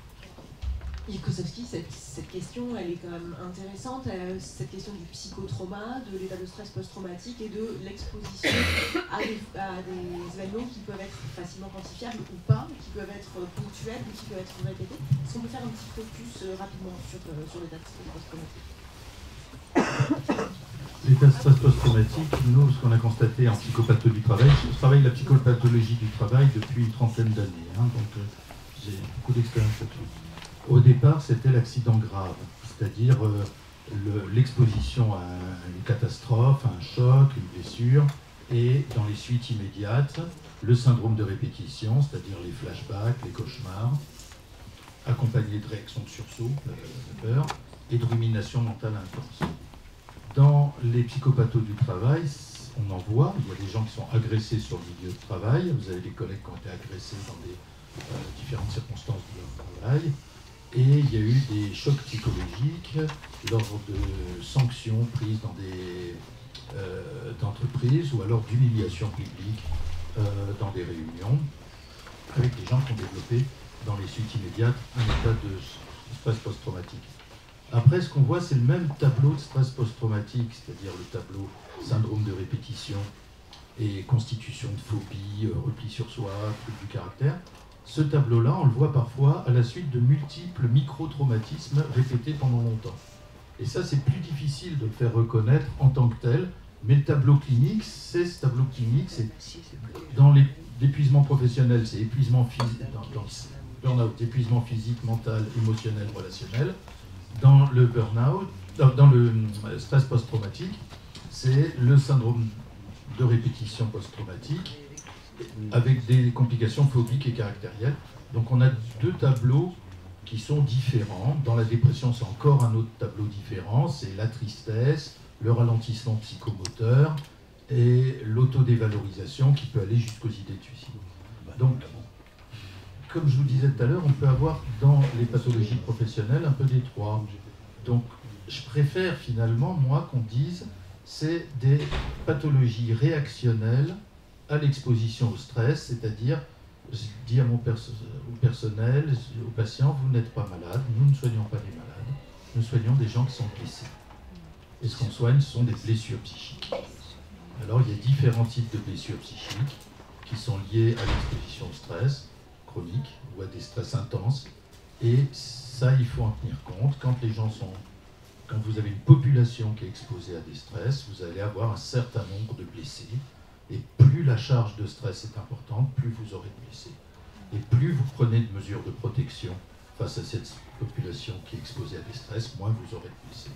E: Yves Kosowski, cette question, elle est quand même intéressante, cette question du psychotrauma, de l'état de stress post-traumatique et de l'exposition à des événements qui peuvent être facilement quantifiables ou pas, qui peuvent être ponctuels ou qui peuvent être répétés. Est-ce qu'on peut faire un petit focus rapidement sur l'état de stress post-traumatique?
D: L'état de stress post-traumatique, nous, ce qu'on a constaté en psychopathie du travail, je travaille la psychopathologie du travail depuis une trentaine d'années, hein, donc j'ai beaucoup d'expérience là-dessus. Au départ, c'était l'accident grave, c'est-à-dire l'exposition à une catastrophe, à un choc, une blessure, et dans les suites immédiates, le syndrome de répétition, c'est-à-dire les flashbacks, les cauchemars, accompagnés de réactions de sursaut, de peur, et de rumination mentale intense. Dans les psychopathes du travail, on en voit, il y a des gens qui sont agressés sur le milieu de travail, vous avez des collègues qui ont été agressés dans des différentes circonstances de leur travail, et il y a eu des chocs psychologiques lors de sanctions prises dans des entreprises ou alors d'humiliation publique dans des réunions avec des gens qui ont développé dans les suites immédiates un état de stress post-traumatique. Après, ce qu'on voit, c'est le même tableau de stress post-traumatique, c'est-à-dire le tableau syndrome de répétition et constitution de phobie, repli sur soi, trouble du caractère. Ce tableau-là, on le voit parfois à la suite de multiples micro-traumatismes répétés pendant longtemps. Et ça, c'est plus difficile de le faire reconnaître en tant que tel, mais le tableau clinique, c'est ce tableau clinique, c'est dans l'épuisement professionnel, c'est épuisement physique, dans le burn-out, épuisement physique, mental, émotionnel, relationnel. Dans le burn-out, dans le stress post-traumatique, c'est le syndrome de répétition post-traumatique, avec des complications phobiques et caractérielles. Donc on a deux tableaux qui sont différents. Dans la dépression, c'est encore un autre tableau différent, c'est la tristesse, le ralentissement psychomoteur et l'autodévalorisation qui peut aller jusqu'aux idées de suicide. Donc, comme je vous disais tout à l'heure, on peut avoir dans les pathologies professionnelles un peu des trois. Donc je préfère finalement, moi, qu'on dise c'est des pathologies réactionnelles à l'exposition au stress, c'est-à-dire, je dis à mon au personnel, aux patients, vous n'êtes pas malade, nous ne soignons pas des malades, nous soignons des gens qui sont blessés. Et ce qu'on soigne, ce sont des blessures psychiques. Alors, il y a différents types de blessures psychiques qui sont liées à l'exposition au stress chronique ou à des stress intenses. Et ça, il faut en tenir compte. Quand vous avez une population qui est exposée à des stress, vous allez avoir un certain nombre de blessés. Et plus la charge de stress est importante, plus vous aurez de blessés. Et plus vous prenez de mesures de protection face à cette population qui est exposée à des stress, moins vous aurez de blessés.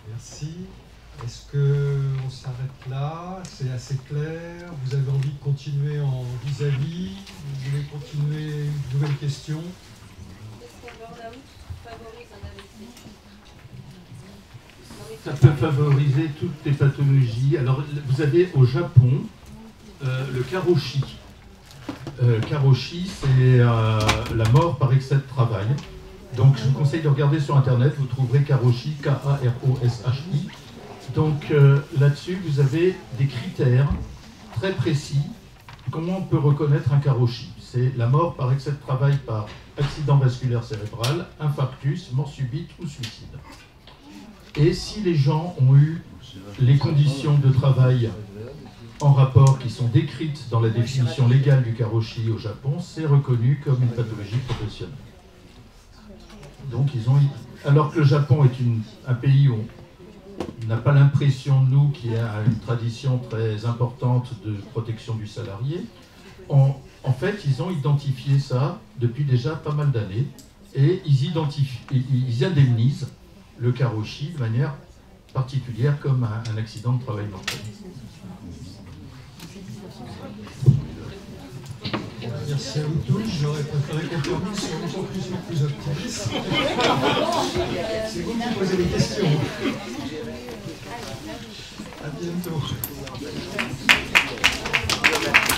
A: Merci. Est-ce qu'on s'arrête là? C'est assez clair? Vous avez envie de continuer en vis-à-vis? Vous voulez continuer une nouvelle question?
J: Est-ce qu'un burn-out favorise un AVC?
D: Ça peut favoriser toutes les pathologies. Alors, vous avez au Japon le karoshi. Karoshi, c'est la mort par excès de travail. Donc, je vous conseille de regarder sur Internet, vous trouverez karoshi, K-A-R-O-S-H-I. Donc, là-dessus, vous avez des critères très précis. Comment on peut reconnaître un karoshi? C'est la mort par excès de travail par accident vasculaire cérébral, infarctus, mort subite ou suicide. Et si les gens ont eu les conditions de travail en rapport qui sont décrites dans la définition légale du karoshi au Japon, c'est reconnu comme une pathologie professionnelle. Donc alors que le Japon est un pays où on n'a pas l'impression, nous, qu'il y a une tradition très importante de protection du salarié, en fait, ils ont identifié ça depuis déjà pas mal d'années et ils indemnisent le karoshi de manière particulière comme un accident de travail mortel.
A: Merci à vous tous. J'aurais préféré qu'on termine sur une conclusion plus optimiste. C'est vous qui posez les questions. À bientôt.
R: Je vous remercie.